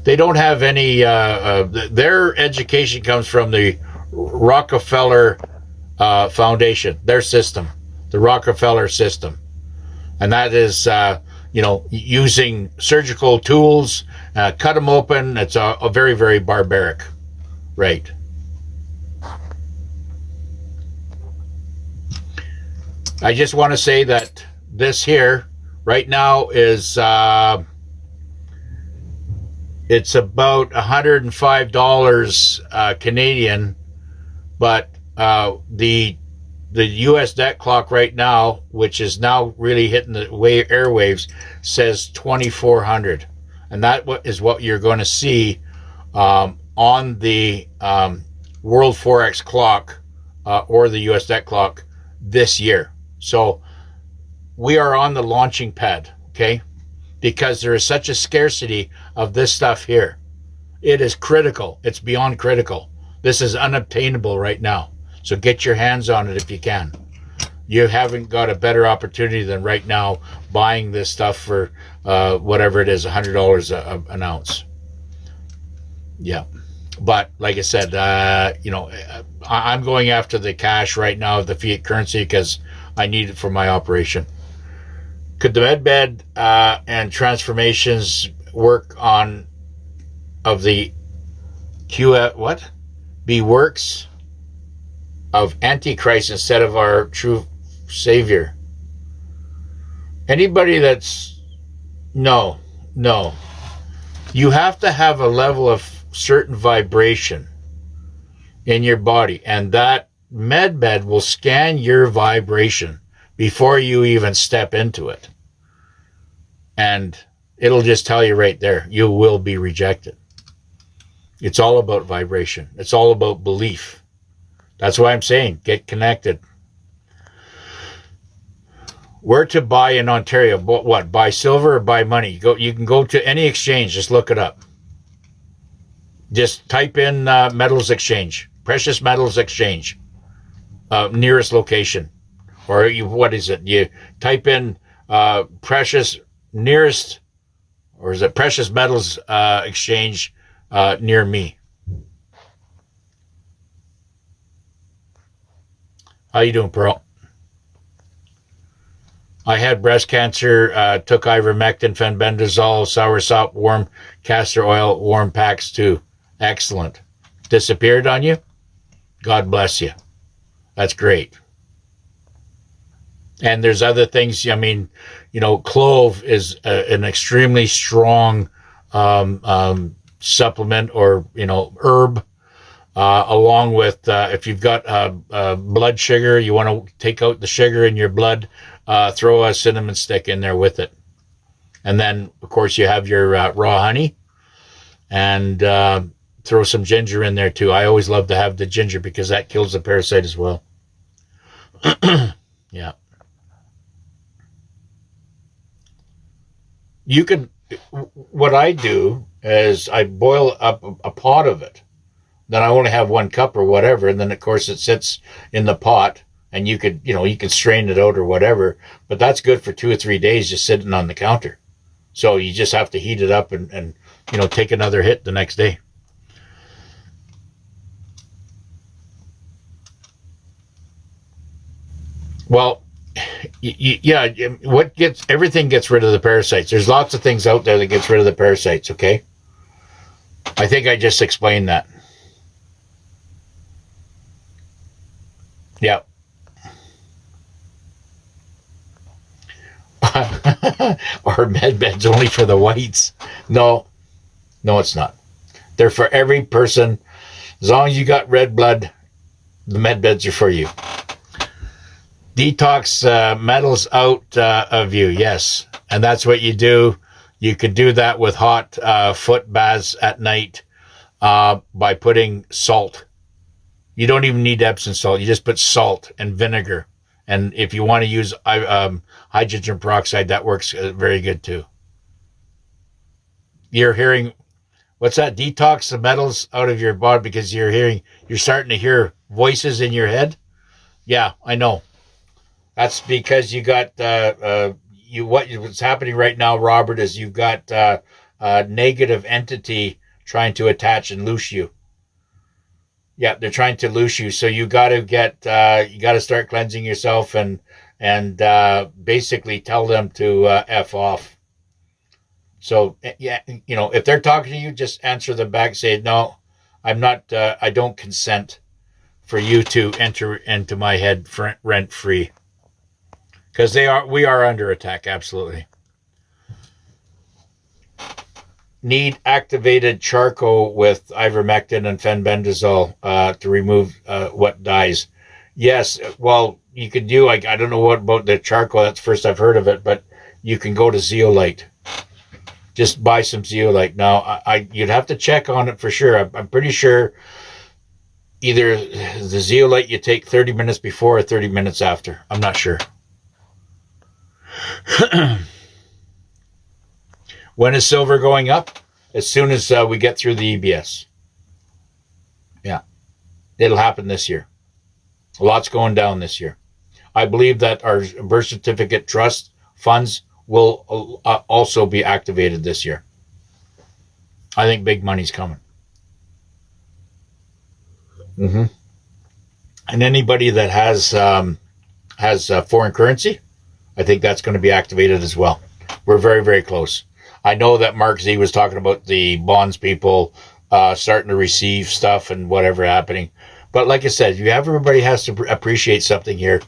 They don't have any. Their education comes from the Rockefeller Foundation, their system, the Rockefeller system, and that is, using surgical tools, cut them open. It's a very, very barbaric, right? I just want to say that this here right now is it's about $105 Canadian, but the U.S. debt clock right now, which is now really hitting the airwaves, says 2,400, and that is what you're going to see on the World Forex clock or the U.S. debt clock this year. So we are on the launching pad, okay? Because there is such a scarcity of this stuff here. It is critical. It's beyond critical. This is unobtainable right now. So get your hands on it if you can. You haven't got a better opportunity than right now buying this stuff for whatever it is, $100 an ounce. Yeah. But like I said, I'm going after the cash right now, the fiat currency, because I need it for my operation. Could the medbed and transformations work on of the be works of Antichrist instead of our true Savior? Anybody that's no. You have to have a level of certain vibration in your body, and that medbed will scan your vibration before you even step into it. And it'll just tell you right there, you will be rejected. It's all about vibration. It's all about belief. That's why I'm saying, get connected. Where to buy in Ontario? What? Buy silver or buy money? You can go to any exchange. Just look it up. Just type in metals exchange, precious metals exchange, nearest location. Or what is it? You type in precious nearest, or is it precious metals exchange near me? How you doing, Pearl? I had breast cancer, took ivermectin, fenbendazole, soursop, warm castor oil, warm packs too. Excellent. Disappeared on you? God bless you. That's great. And there's other things. I mean, clove is an extremely strong supplement or, herb, along with if you've got blood sugar, you want to take out the sugar in your blood, throw a cinnamon stick in there with it. And then, of course, you have your raw honey, and throw some ginger in there too. I always love to have the ginger because that kills the parasite as well. Yeah. You can, what I do is I boil up a pot of it. Then I only have 1 cup or whatever. And then of course it sits in the pot, and you could strain it out or whatever, but that's good for 2 or 3 days just sitting on the counter. So you just have to heat it up and take another hit the next day. Well, yeah, everything gets rid of the parasites. There's lots of things out there that gets rid of the parasites, okay? I think I just explained that. Yeah. Or med beds only for the whites. No, it's not. They're for every person. As long as you got red blood, the med beds are for you. Detox metals out of you, yes. And that's what you do. You could do that with hot foot baths at night by putting salt. You don't even need Epsom salt. You just put salt and vinegar. And if you want to use hydrogen peroxide, that works very good too. You're hearing, what's that? Detox the metals out of your body because you're starting to hear voices in your head. Yeah, I know. That's because you got what's happening right now, Robert, is you've got negative entity trying to attach and loose you. Yeah, they're trying to loose you. So you got to start cleansing yourself and basically tell them to F off. So, yeah, if they're talking to you, just answer them back. Say, no, I'm not, I don't consent for you to enter into my head rent free. Because we are under attack. Absolutely. Need activated charcoal with ivermectin and fenbendazole to remove what dies. Yes, well, you could do, I don't know what about the charcoal. That's the first I've heard of it, but you can go to zeolite. Just buy some zeolite. Now, you'd have to check on it for sure. I'm pretty sure either the zeolite you take 30 minutes before or 30 minutes after. I'm not sure. When is silver going up? As soon as we get through the EBS. Yeah. It'll happen this year. A lot's going down this year. I believe that our birth certificate trust funds will also be activated this year. I think big money's coming. Mm-hmm. And anybody that has foreign currency, I think that's going to be activated as well. We're very, very close. I know that Mark Z was talking about the bonds people starting to receive stuff and whatever happening. But like I said, everybody has to appreciate something here.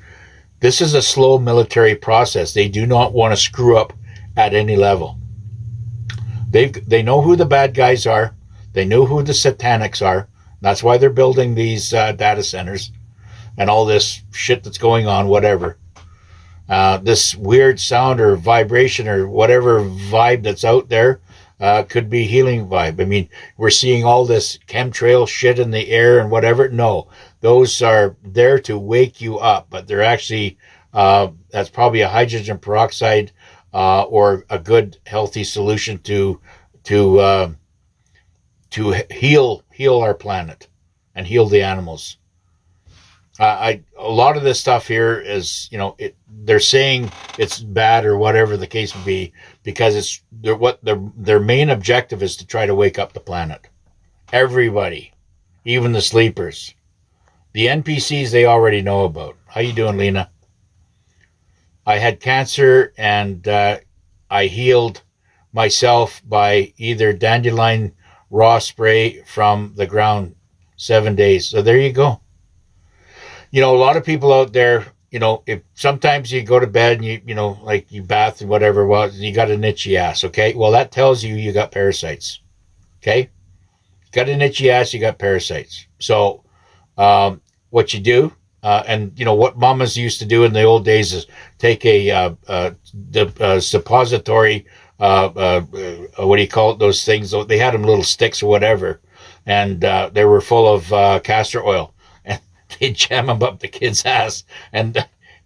This is a slow military process. They do not want to screw up at any level. They know who the bad guys are. They know who the satanics are. That's why they're building these data centers and all this shit that's going on, whatever. This weird sound or vibration or whatever vibe that's out there could be healing vibe. I mean, we're seeing all this chemtrail shit in the air and whatever. No, those are there to wake you up, but they're actually, that's probably a hydrogen peroxide or a good, healthy solution to heal our planet and heal the animals. A lot of this stuff here is, they're saying it's bad or whatever the case would be because their main objective is to try to wake up the planet. Everybody, even the sleepers, the NPCs they already know about. How you doing, Lena? I had cancer and I healed myself by either dandelion raw spray from the ground 7 days. So there you go. A lot of people out there, if sometimes you go to bed and you bath and whatever, well, you got an itchy ass, okay? Well, that tells you got parasites, okay? Got an itchy ass, you got parasites. So what you do, and what mamas used to do in the old days is take a suppository, what do you call it, those things? They had them little sticks or whatever, and they were full of castor oil. They'd jam them up the kid's ass,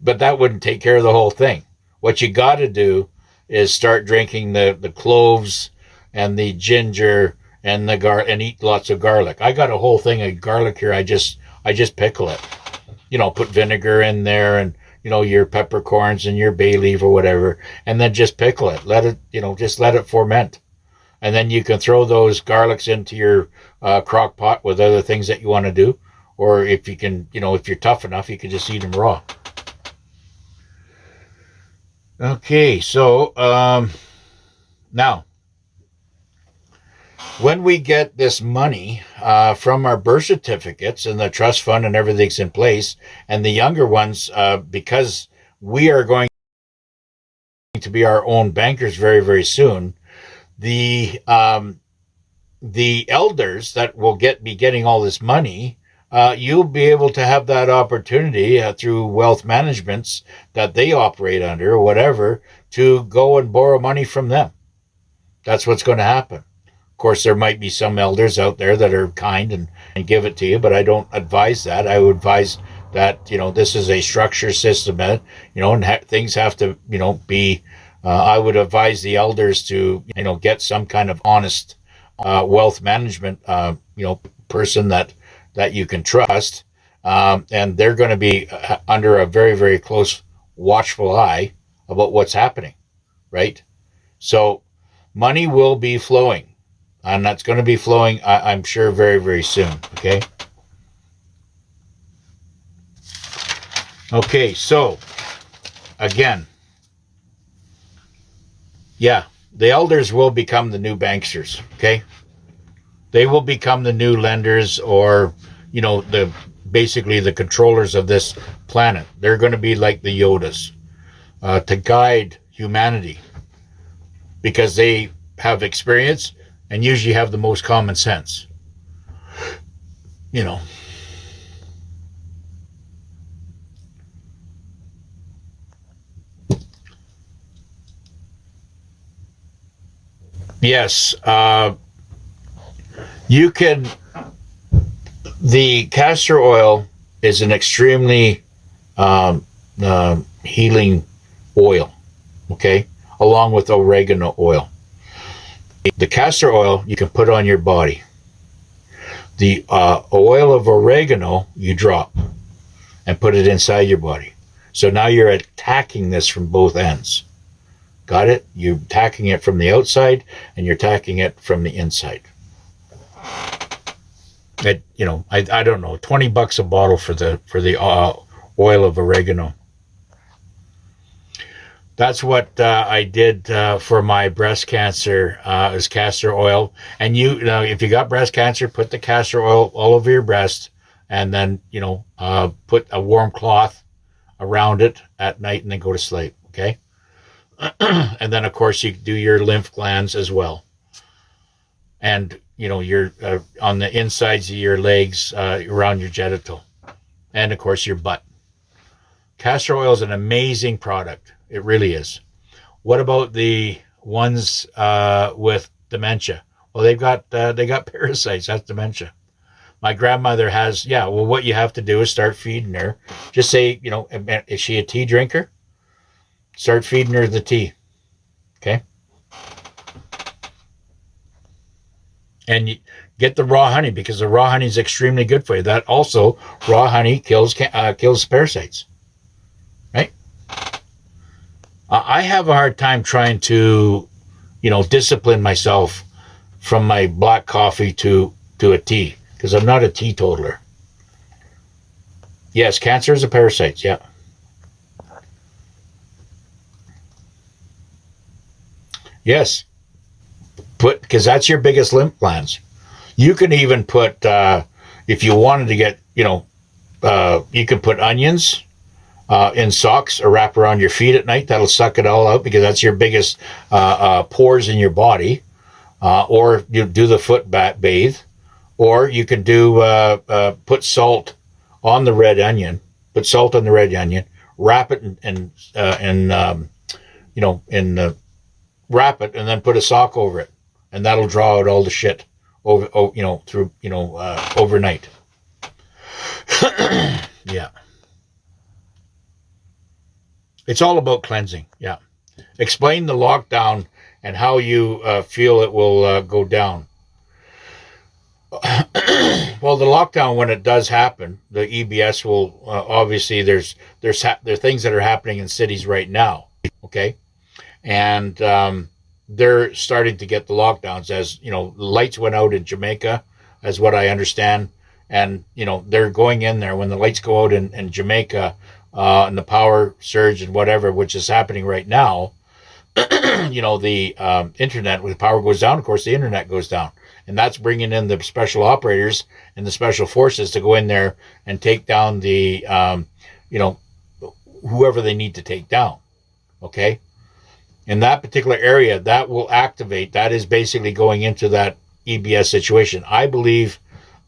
but that wouldn't take care of the whole thing. What you got to do is start drinking the cloves and the ginger and the and eat lots of garlic. I got a whole thing of garlic here. I just pickle it. Put vinegar in there and your peppercorns and your bay leaf or whatever, and then just pickle it. Let it just let it ferment, and then you can throw those garlics into your crock pot with other things that you want to do. Or if you can, if you're tough enough, you can just eat them raw. Okay, so now, when we get this money from our birth certificates and the trust fund and everything's in place, and the younger ones, because we are going to be our own bankers very, very soon, the elders that will be getting all this money, you'll be able to have that opportunity through wealth managements that they operate under or whatever to go and borrow money from them. That's what's going to happen. Of course, there might be some elders out there that are kind and give it to you, but I don't advise that. I would advise that, this is a structure system, and things have to, be, I would advise the elders to, get some kind of honest wealth management, person that you can trust, and they're going to be under a very, very close, watchful eye about what's happening, right? So Money will be flowing, and that's going to be flowing, I'm sure, very, very soon. Okay. Okay, so again, yeah, the elders will become the new banksters. Okay, they will become the new lenders, or the basically the controllers of this planet. They're going to be like the Yodas to guide humanity, because they have experience and usually have the most common sense. Yes, you can. The castor oil is an extremely healing oil, okay, along with oregano oil. The castor oil you can put on your body. The oil of oregano you drop and put it inside your body. So now you're attacking this from both ends. Got it? You're attacking it from the outside and you're attacking it from the inside. I don't know, $20 a bottle for the oil of oregano. That's what I did for my breast cancer, is castor oil. And if you got breast cancer, put the castor oil all over your breast, and then put a warm cloth around it at night, and then go to sleep. Okay. And then, of course, you do your lymph glands as well. And, you're on the insides of your legs, around your genital. And, of course, your butt. Castor oil is an amazing product. It really is. What about the ones with dementia? Well, they got parasites. That's dementia. My grandmother has, well, what you have to do is start feeding her. Just say, is she a tea drinker? Start feeding her the tea. Okay? And you get the raw honey, because the raw honey is extremely good for you. That also, raw honey kills parasites. Right? I have a hard time trying to, discipline myself from my black coffee to a tea, because I'm not a teetotaler. Yes, cancer is a parasite. Yeah. Yes, because that's your biggest lymph glands. You can even put, if you wanted to get, you can put onions in socks or wrap around your feet at night. That'll suck it all out, because that's your biggest pores in your body. Or you do the foot bathe, or you can do put salt on the red onion. Put salt on the red onion, wrap it wrap it, and then put a sock over it, and that'll draw out all the shit overnight. Yeah. It's all about cleansing. Yeah. Explain the lockdown and how you feel it will go down. Well, the lockdown, when it does happen, the EBS will obviously there are things that are happening in cities right now. Okay. And they're starting to get the lockdowns, as lights went out in Jamaica, as what I understand, and they're going in there when the lights go out in Jamaica, and the power surge and whatever, which is happening right now. The internet, when the power goes down, of course the internet goes down, and that's bringing in the special operators and the special forces to go in there and take down the whoever they need to take down. Okay. In that particular area, that will activate. That is basically going into that EBS situation. I believe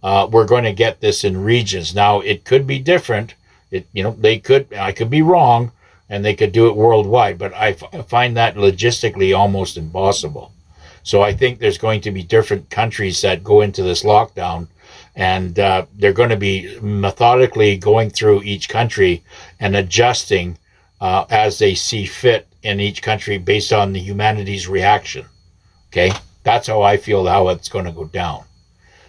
we're going to get this in regions. Now, it could be different. I could be wrong, and they could do it worldwide, but I find that logistically almost impossible. So I think there's going to be different countries that go into this lockdown, and they're going to be methodically going through each country and adjusting as they see fit in each country based on the humanity's reaction. Okay? That's how I feel how it's going to go down.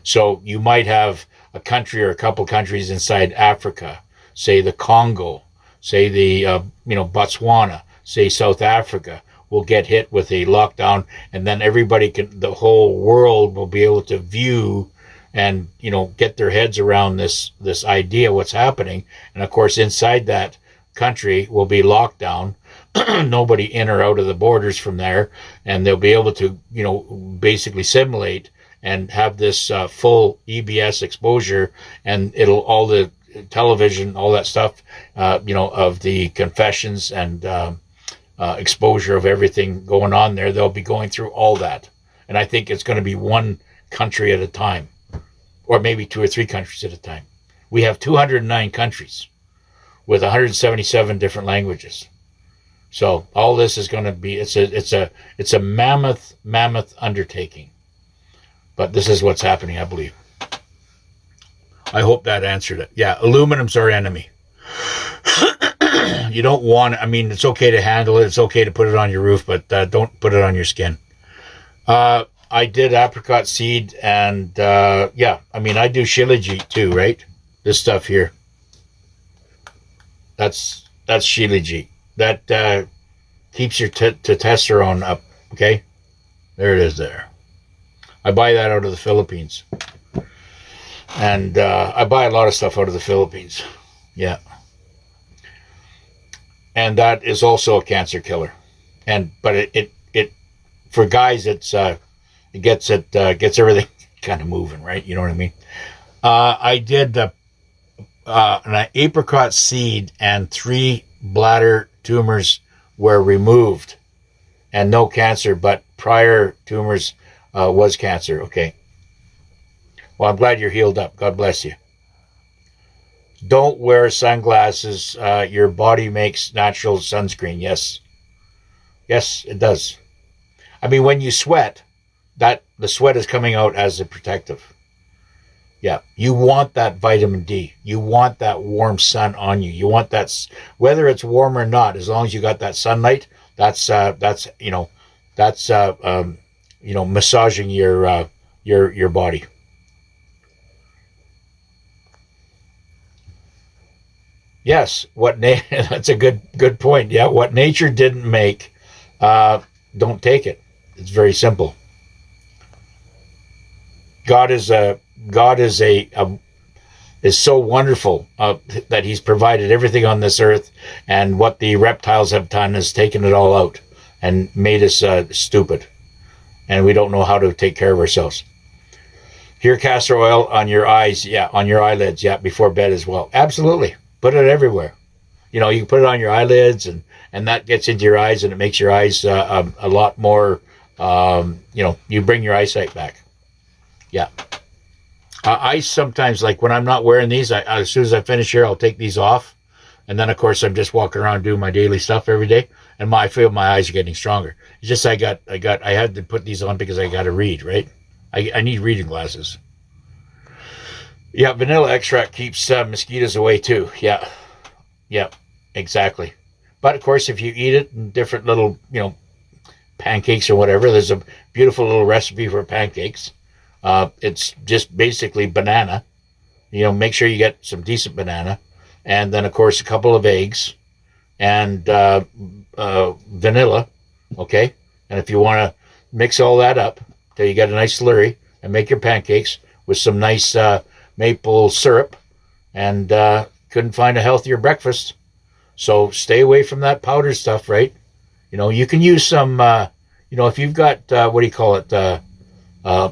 So you might have a country or a couple countries inside Africa, say the Congo, say the Botswana, say South Africa, will get hit with a lockdown, and then the whole world will be able to view and, get their heads around this idea, what's happening. And of course, inside that country will be locked down, nobody in or out of the borders from there, and they'll be able to, basically simulate and have this full EBS exposure, and all the television, all that stuff, of the confessions and exposure of everything going on there. They'll be going through all that. And I think it's going to be one country at a time, or maybe 2 or 3 countries at a time. We have 209 countries with 177 different languages. So all this is going to be, it's a mammoth undertaking. But this is what's happening, I believe. I hope that answered it. Yeah, aluminum's our enemy. You don't want it. I mean, it's okay to handle it. It's okay to put it on your roof, but don't put it on your skin. I did apricot seed, and I do shilajit too, right? This stuff here. That's shilajit. That keeps your testosterone up, okay? There it is there. I buy that out of the Philippines. And I buy a lot of stuff out of the Philippines. Yeah. And that is also a cancer killer. But it for guys, it gets everything kind of moving, right? You know what I mean? I did an apricot seed, and 3 bladder tumors were removed, and no cancer, but prior tumors was cancer. Okay. Well, I'm glad you're healed up. God bless you. Don't wear sunglasses. Your body makes natural sunscreen. Yes. Yes, it does. I mean, when you sweat, the sweat is coming out as a protective. Yeah. You want that vitamin D. You want that warm sun on you. You want that, whether it's warm or not, as long as you got that sunlight, that's massaging your body. Yes, that's a good point. Yeah, what nature didn't make, don't take it. It's very simple. God is so wonderful that He's provided everything on this earth, and what the reptiles have done is taken it all out and made us stupid, and we don't know how to take care of ourselves. Here, castor oil on your eyes, on your eyelids, before bed as well. Absolutely. Put it everywhere. You can put it on your eyelids, and that gets into your eyes, and it makes your eyes a lot more, you bring your eyesight back. Yeah. I sometimes, like when I'm not wearing these, as soon as I finish here, I'll take these off. And then, of course, I'm just walking around doing my daily stuff every day. And I feel my eyes are getting stronger. It's just I had to put these on because I got to read, right? I need reading glasses. Yeah, vanilla extract keeps mosquitoes away too. Yeah, exactly. But of course, if you eat it in different little, pancakes or whatever, there's a beautiful little recipe for pancakes. It's just basically banana. Make sure you get some decent banana, and then of course a couple of eggs, and vanilla. Okay, and if you want to mix all that up till you get a nice slurry, and make your pancakes with some nice maple syrup, and couldn't find a healthier breakfast. So stay away from that powder stuff, right? You can use some, if you've got,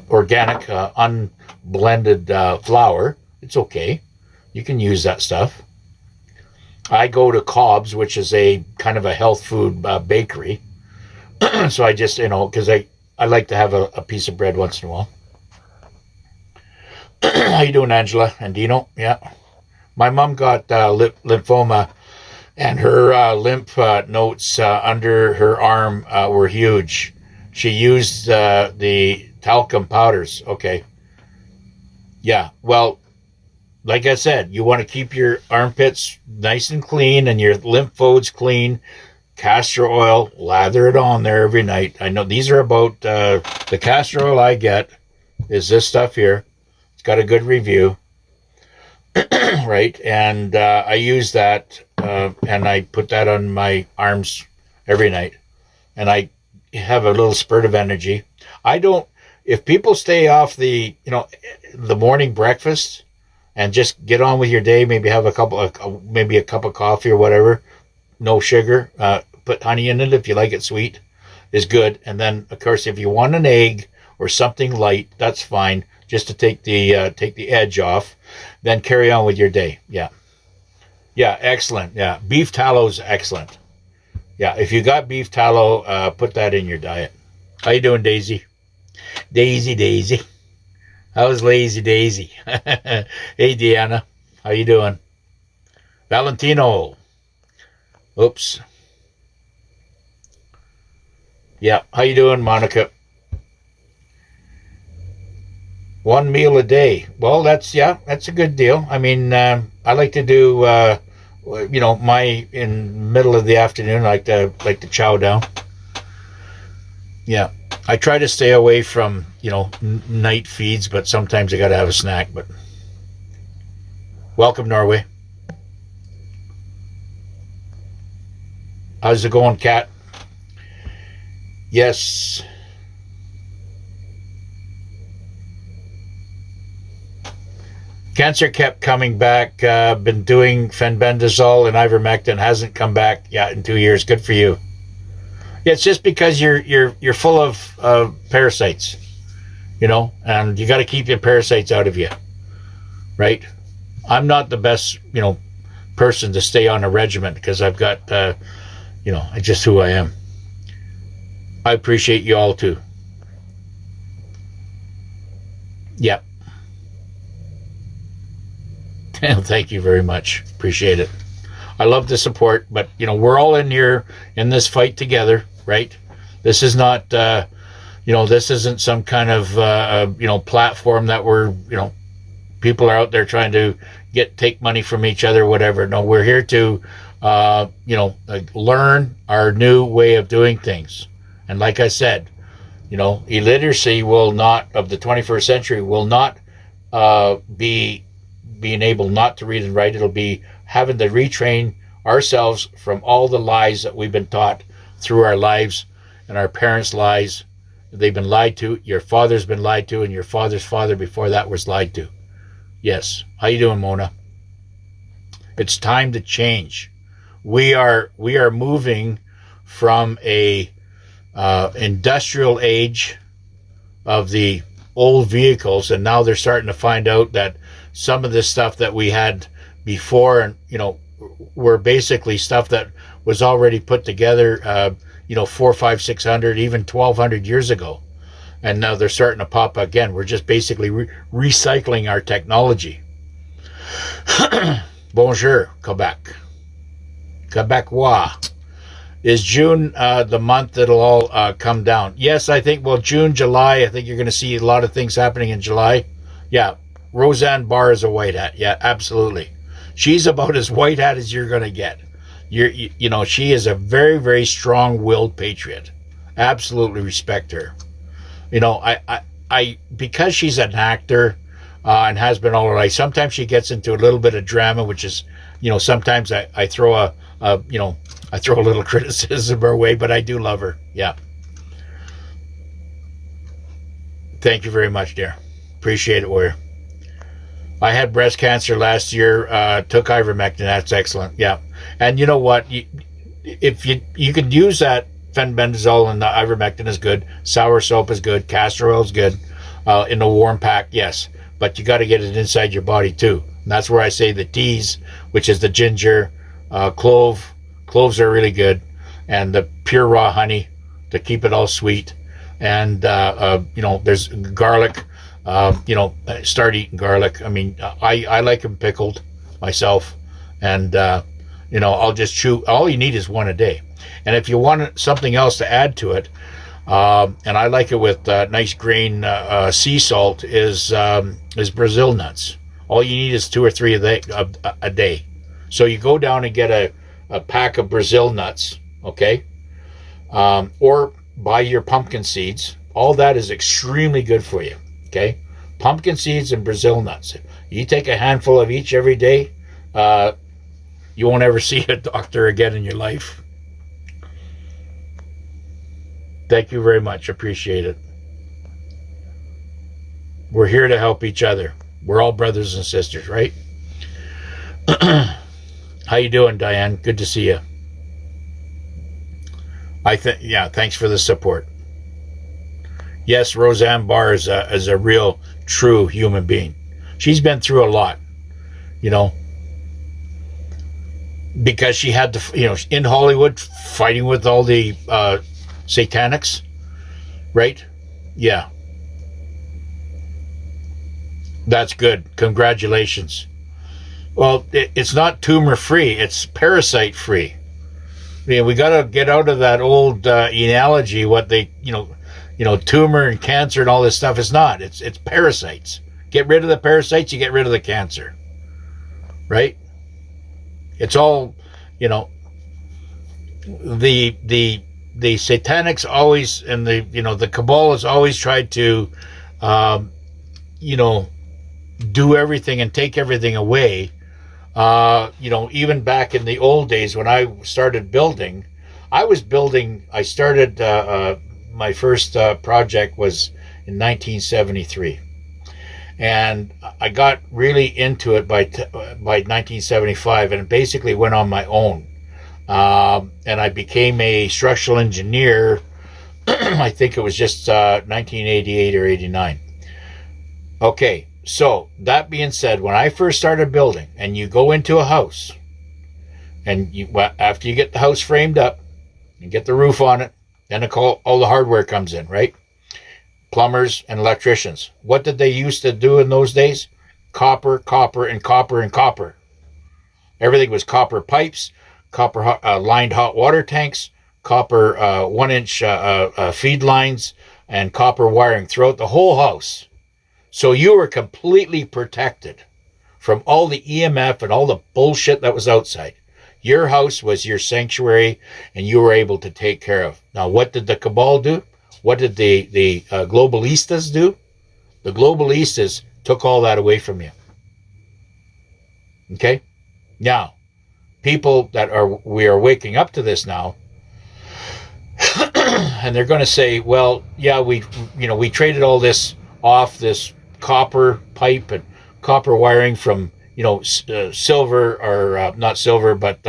organic, unblended flour, it's okay. You can use that stuff. I go to Cobb's, which is a kind of a health food bakery. So I just, because I like to have a piece of bread once in a while. How you doing, Angela and Dino? Yeah. My mom got lymphoma, and her lymph nodes under her arm were huge. She used the talcum powders. Okay. Yeah. Well, like I said, you want to keep your armpits nice and clean and your lymph nodes clean. Castor oil, lather it on there every night. I know these are about the castor oil I get is this stuff here. Got a good review, right? And I use that, and I put that on my arms every night. and I have a little spurt of energy. I don't, if people stay off the morning breakfast and just get on with your day, maybe have maybe a cup of coffee or whatever, no sugar, put honey in it if you like it sweet, is good. And then, of course, if you want an egg or something light, that's fine, just to take the edge off. Then carry on with your day. Yeah. Yeah, excellent. Yeah, beef tallow's excellent. Yeah, if you got beef tallow, put that in your diet. How you doing, Daisy? Daisy. How's Lazy Daisy? Hey, Deanna. How you doing? Valentino. Oops. Yeah, how you doing, Monica? One meal a day. Well, that's a good deal. I mean, I like to do, my in middle of the afternoon, I like to chow down. Yeah, I try to stay away from night feeds, but sometimes I got to have a snack. But welcome, Norway. How's it going, Kat? Yes. Cancer kept coming back. Been doing fenbendazole and ivermectin. Hasn't come back yet in 2 years. Good for you. Yeah, it's just because you're full of parasites, and you got to keep your parasites out of you, right? I'm not the best, person to stay on a regimen because I've got, just who I am. I appreciate you all too. Yep. Thank you very much. Appreciate it. I love the support, but we're all in here in this fight together, right? This is not, this isn't some kind of, platform that we're, people are out there trying to take money from each other, whatever. No, we're here to, learn our new way of doing things. And like I said, illiteracy of the 21st century will not be being able not to read and write. It'll be having to retrain ourselves from all the lies that we've been taught through our lives and our parents' lies. They've been lied to. Your father's been lied to, and your father's father before that was lied to. Yes. How you doing, Mona? It's time to change. We are moving from a industrial age of the old vehicles, and now they're starting to find out that some of this stuff that we had before, and were basically stuff that was already put together 400, 500, 600, even 1200 years ago, and now they're starting to pop again. We're just basically recycling our technology. Bonjour, Quebecois. Is June the month that'll all come down? Yes, I think, June, July, I think you're going to see a lot of things happening in July. Yeah, Roseanne Barr is a white hat. Yeah, absolutely. She's about as white hat as you're going to get. She is a very, very strong-willed patriot. Absolutely respect her. I because she's an actor and has been all her life, sometimes she gets into a little bit of drama, which is, sometimes I throw a little criticism her way, but I do love her. Yeah. Thank you very much, dear. Appreciate it, Warrior. I had breast cancer last year, took ivermectin. That's excellent. Yeah. And you know what? If you could use that fenbendazole, and the ivermectin is good. Sour soap is good. Castor oil is good. In a warm pack, yes. But you got to get it inside your body too. And that's where I say the teas, which is the ginger, clove. Cloves are really good. And the pure raw honey to keep it all sweet. And, there's garlic. Start eating garlic. I mean, I like them pickled myself. And, I'll just chew. All you need is one a day. And if you want something else to add to it, and I like it with nice grain sea salt, is Brazil nuts. All you need is 2 or 3 a day. So you go down and get a pack of Brazil nuts, okay? Or buy your pumpkin seeds. All that is extremely good for you, okay? Pumpkin seeds and Brazil nuts. You take a handful of each every day, you won't ever see a doctor again in your life. Thank you very much. Appreciate it. We're here to help each other. We're all brothers and sisters, right? How you doing, Diane? Good to see you. Yeah, thanks for the support. Yes, Roseanne Barr is a real, true human being. She's been through a lot, you know, because she had to, in Hollywood, fighting with all the satanics, right? Yeah, that's good. Congratulations. Well, it's not tumor free; it's parasite free. I mean, we got to get out of that old analogy. What they, tumor and cancer and all this stuff is not. It's parasites. Get rid of the parasites, you get rid of the cancer, right? It's all, the satanics always, and the cabal has always tried to, you know, do everything and take everything away. Even back in the old days when I started building, I started, my first project was in 1973. And I got really into it by 1975, and basically went on my own. And I became a structural engineer. I think it was just 1988 or 89. Okay, so that being said, when I first started building, and you go into a house, and after you get the house framed up and get the roof on it, then all the hardware comes in, right? Plumbers and electricians. What did they used to do in those days? Copper, copper, and copper, and copper. Everything was copper pipes, copper lined hot water tanks, copper 1-inch feed lines, and copper wiring throughout the whole house. So you were completely protected from all the EMF and all the bullshit that was outside. Your house was your sanctuary, and you were able to take care of. Now, what did the cabal do? What did the globalistas do? The globalistas took all that away from you. Okay? Now, we are waking up to this now, and they're going to say, well, yeah, we traded all this off, this copper pipe and copper wiring from, silver, or not silver, but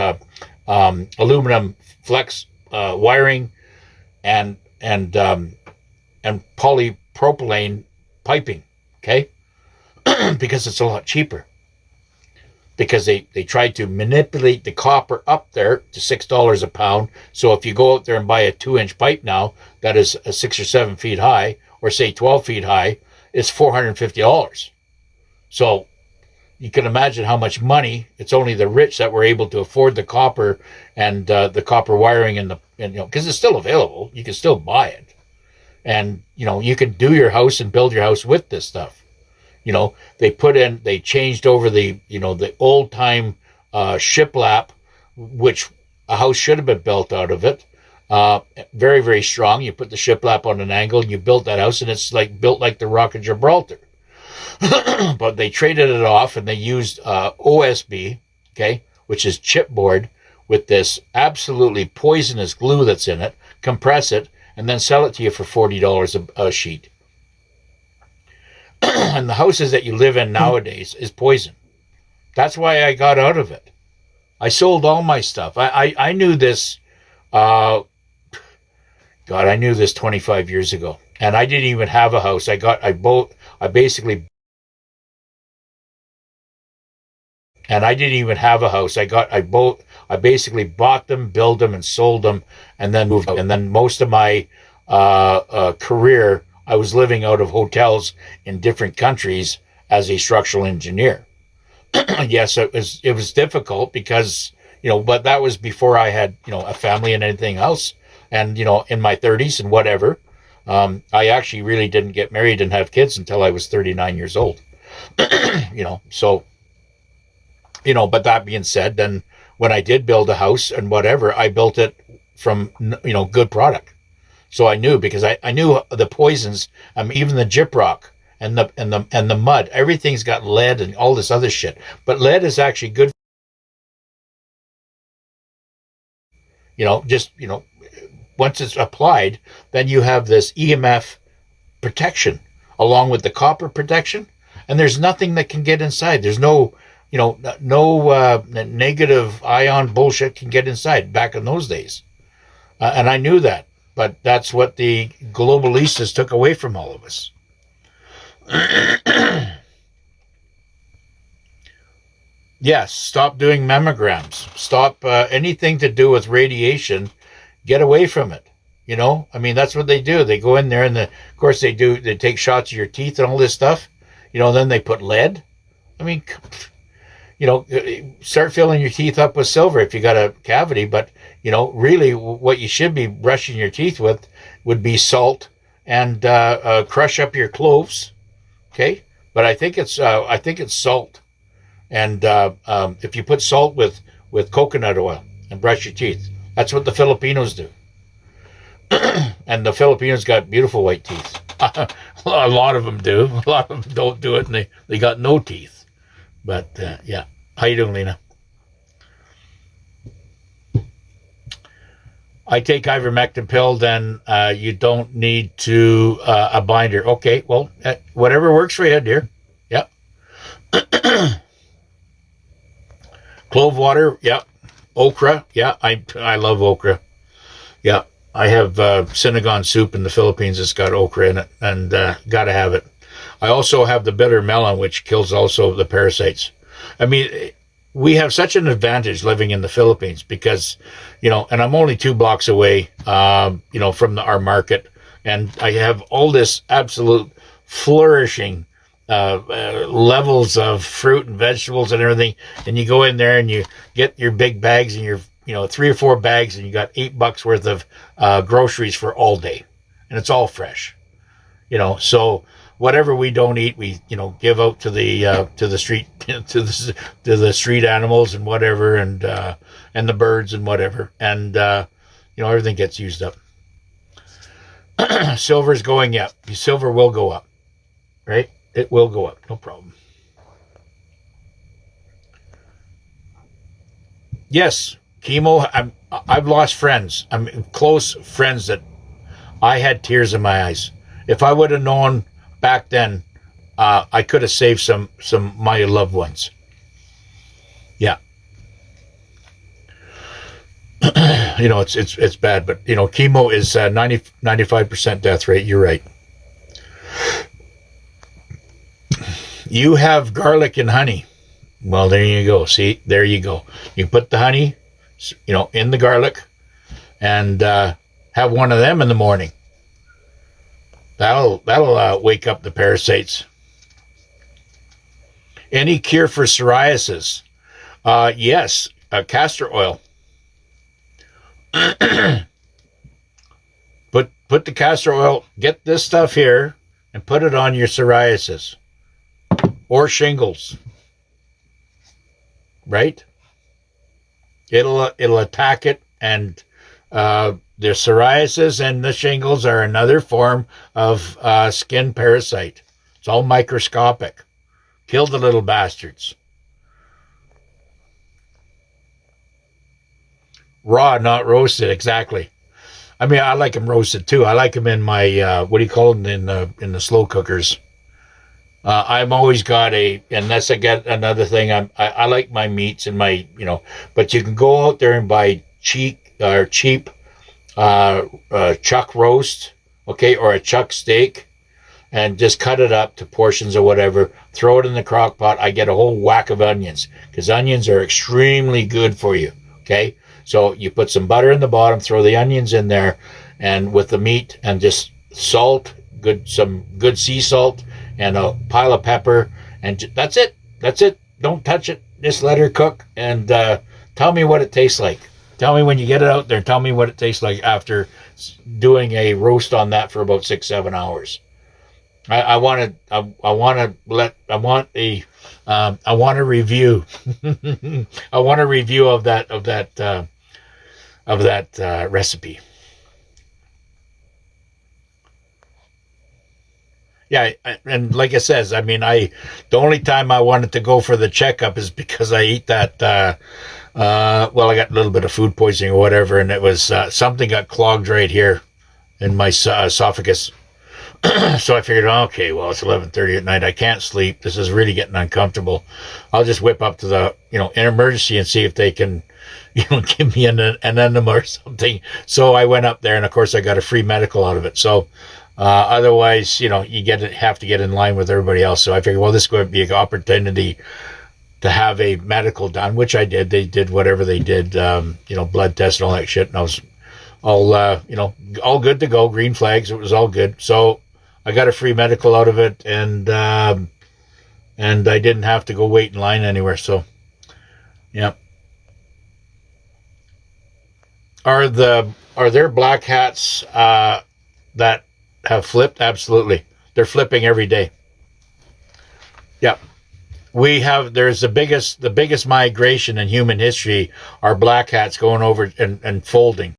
aluminum flex wiring and polypropylene piping, okay? Because it's a lot cheaper. Because they tried to manipulate the copper up there to $6 a pound. So if you go out there and buy a 2-inch pipe now, that is 6 or 7 feet high, or say 12 feet high, it's $450. So you can imagine how much money. It's only the rich that were able to afford the copper and the copper wiring and because it's still available. You can still buy it, and you can do your house and build your house with this stuff. They changed over the old time shiplap, which a house should have been built out of it. Very, very strong. You put the shiplap on an angle and you built that house, and it's built like the Rock of Gibraltar. But they traded it off, and they used OSB, okay, which is chipboard, with this absolutely poisonous glue that's in it, compress it, and then sell it to you for $40 a sheet. And the houses that you live in nowadays is poison. That's why I got out of it. I sold all my stuff. I knew this, I knew this 25 years ago. And I didn't even have a house. I basically bought them, built them, and sold them, and then moved out. And then most of my career, I was living out of hotels in different countries as a structural engineer. Yes, it was difficult because, but that was before I had, a family and anything else. And, in my 30s and whatever, I actually really didn't get married and have kids until I was 39 years old. So, but that being said, then when I did build a house and whatever, I built it from, good product. So I knew, because I knew the poisons, even the gyprock and the mud, everything's got lead and all this other shit. But lead is actually good. once it's applied, then you have this EMF protection along with the copper protection, and there's nothing that can get inside. There's no, negative ion bullshit can get inside back in those days. And I knew that, but that's what the globalistas took away from all of us. Yes, stop doing mammograms. Stop anything to do with radiation. Get away from it. I mean, that's what they do. They go in there and, of course, they take shots of your teeth and all this stuff. Then they put lead. I mean, start filling your teeth up with silver if you got a cavity. But, really what you should be brushing your teeth with would be salt and crush up your cloves. Okay. But I think it's salt. And if you put salt with coconut oil and brush your teeth, that's what the Filipinos do. And the Filipinos got beautiful white teeth. A lot of them do. A lot of them don't do it, and they got no teeth. But, yeah. How you doing, Lena? I take ivermectin pill, then you don't need to a binder. Okay, well, whatever works for you, dear. Yeah. Clove water, yeah. Okra, yeah. I love okra. Yeah. I have Sinigang soup in the Philippines that's got okra in it, and got to have it. I also have the bitter melon, which kills also the parasites. I mean, we have such an advantage living in the Philippines because, and I'm only 2 blocks away, from our market, and I have all this absolute flourishing levels of fruit and vegetables and everything, and you go in there and you get your big bags and your 3 or 4 bags, and you got $8 worth of groceries for all day, and it's all fresh. So whatever we don't eat, we give out to the street to the street animals and whatever, and the birds and whatever, and everything gets used up. Silver's going up. Silver will go up, right? It will go up, no problem. Yes. Chemo, I've lost friends. Close friends that I had tears in my eyes. If I would have known back then, I could have saved some my loved ones. Yeah. It's bad, but chemo is 95% death rate. You're right. You have garlic and honey. Well, there you go. See, there you go. You put the honey, in the garlic, and have one of them in the morning. That'll wake up the parasites. Any cure for psoriasis? Yes, castor oil. Put the castor oil. Get this stuff here and put it on your psoriasis or shingles. Right? It'll attack it, and the psoriasis and the shingles are another form of skin parasite. It's all microscopic. Kill the little bastards. Raw, not roasted. Exactly. I mean, I like them roasted too. I like them in my what do you call them, in the slow cookers. I've always got unless I get another thing, I like my meats and my, but you can go out there and buy cheap chuck roast, okay, or a chuck steak, and just cut it up to portions or whatever, throw it in the crock pot. I get a whole whack of onions, because onions are extremely good for you, okay? So you put some butter in the bottom, throw the onions in there, and with the meat, and just salt, some good sea salt, and a pile of pepper, and that's it. That's it. Don't touch it. Just let her cook, and tell me what it tastes like. Tell me when you get it out there. Tell me what it tastes like after doing a roast on that for about 6-7 hours. I want a review. I want a review of that recipe. Yeah, and like it says, I mean, the only time I wanted to go for the checkup is because I eat that Well, I got a little bit of food poisoning or whatever, and it was something got clogged right here in my esophagus. So I figured, okay, well, it's 11:30 at night. I can't sleep. This is really getting uncomfortable. I'll just whip up to the, an emergency and see if they can, give me an enema or something. So I went up there, and of course I got a free medical out of it. So otherwise, you have to get in line with everybody else. So I figured, well, this is going to be an opportunity to have a medical done, which I did. They did whatever they did, blood tests and all that shit. And I was all good to go. Green flags. It was all good. So I got a free medical out of it, and I didn't have to go wait in line anywhere. So, yeah. Are there black hats that have flipped? Absolutely. They're flipping every day. Yeah. There's the biggest migration in human history are black hats going over and folding.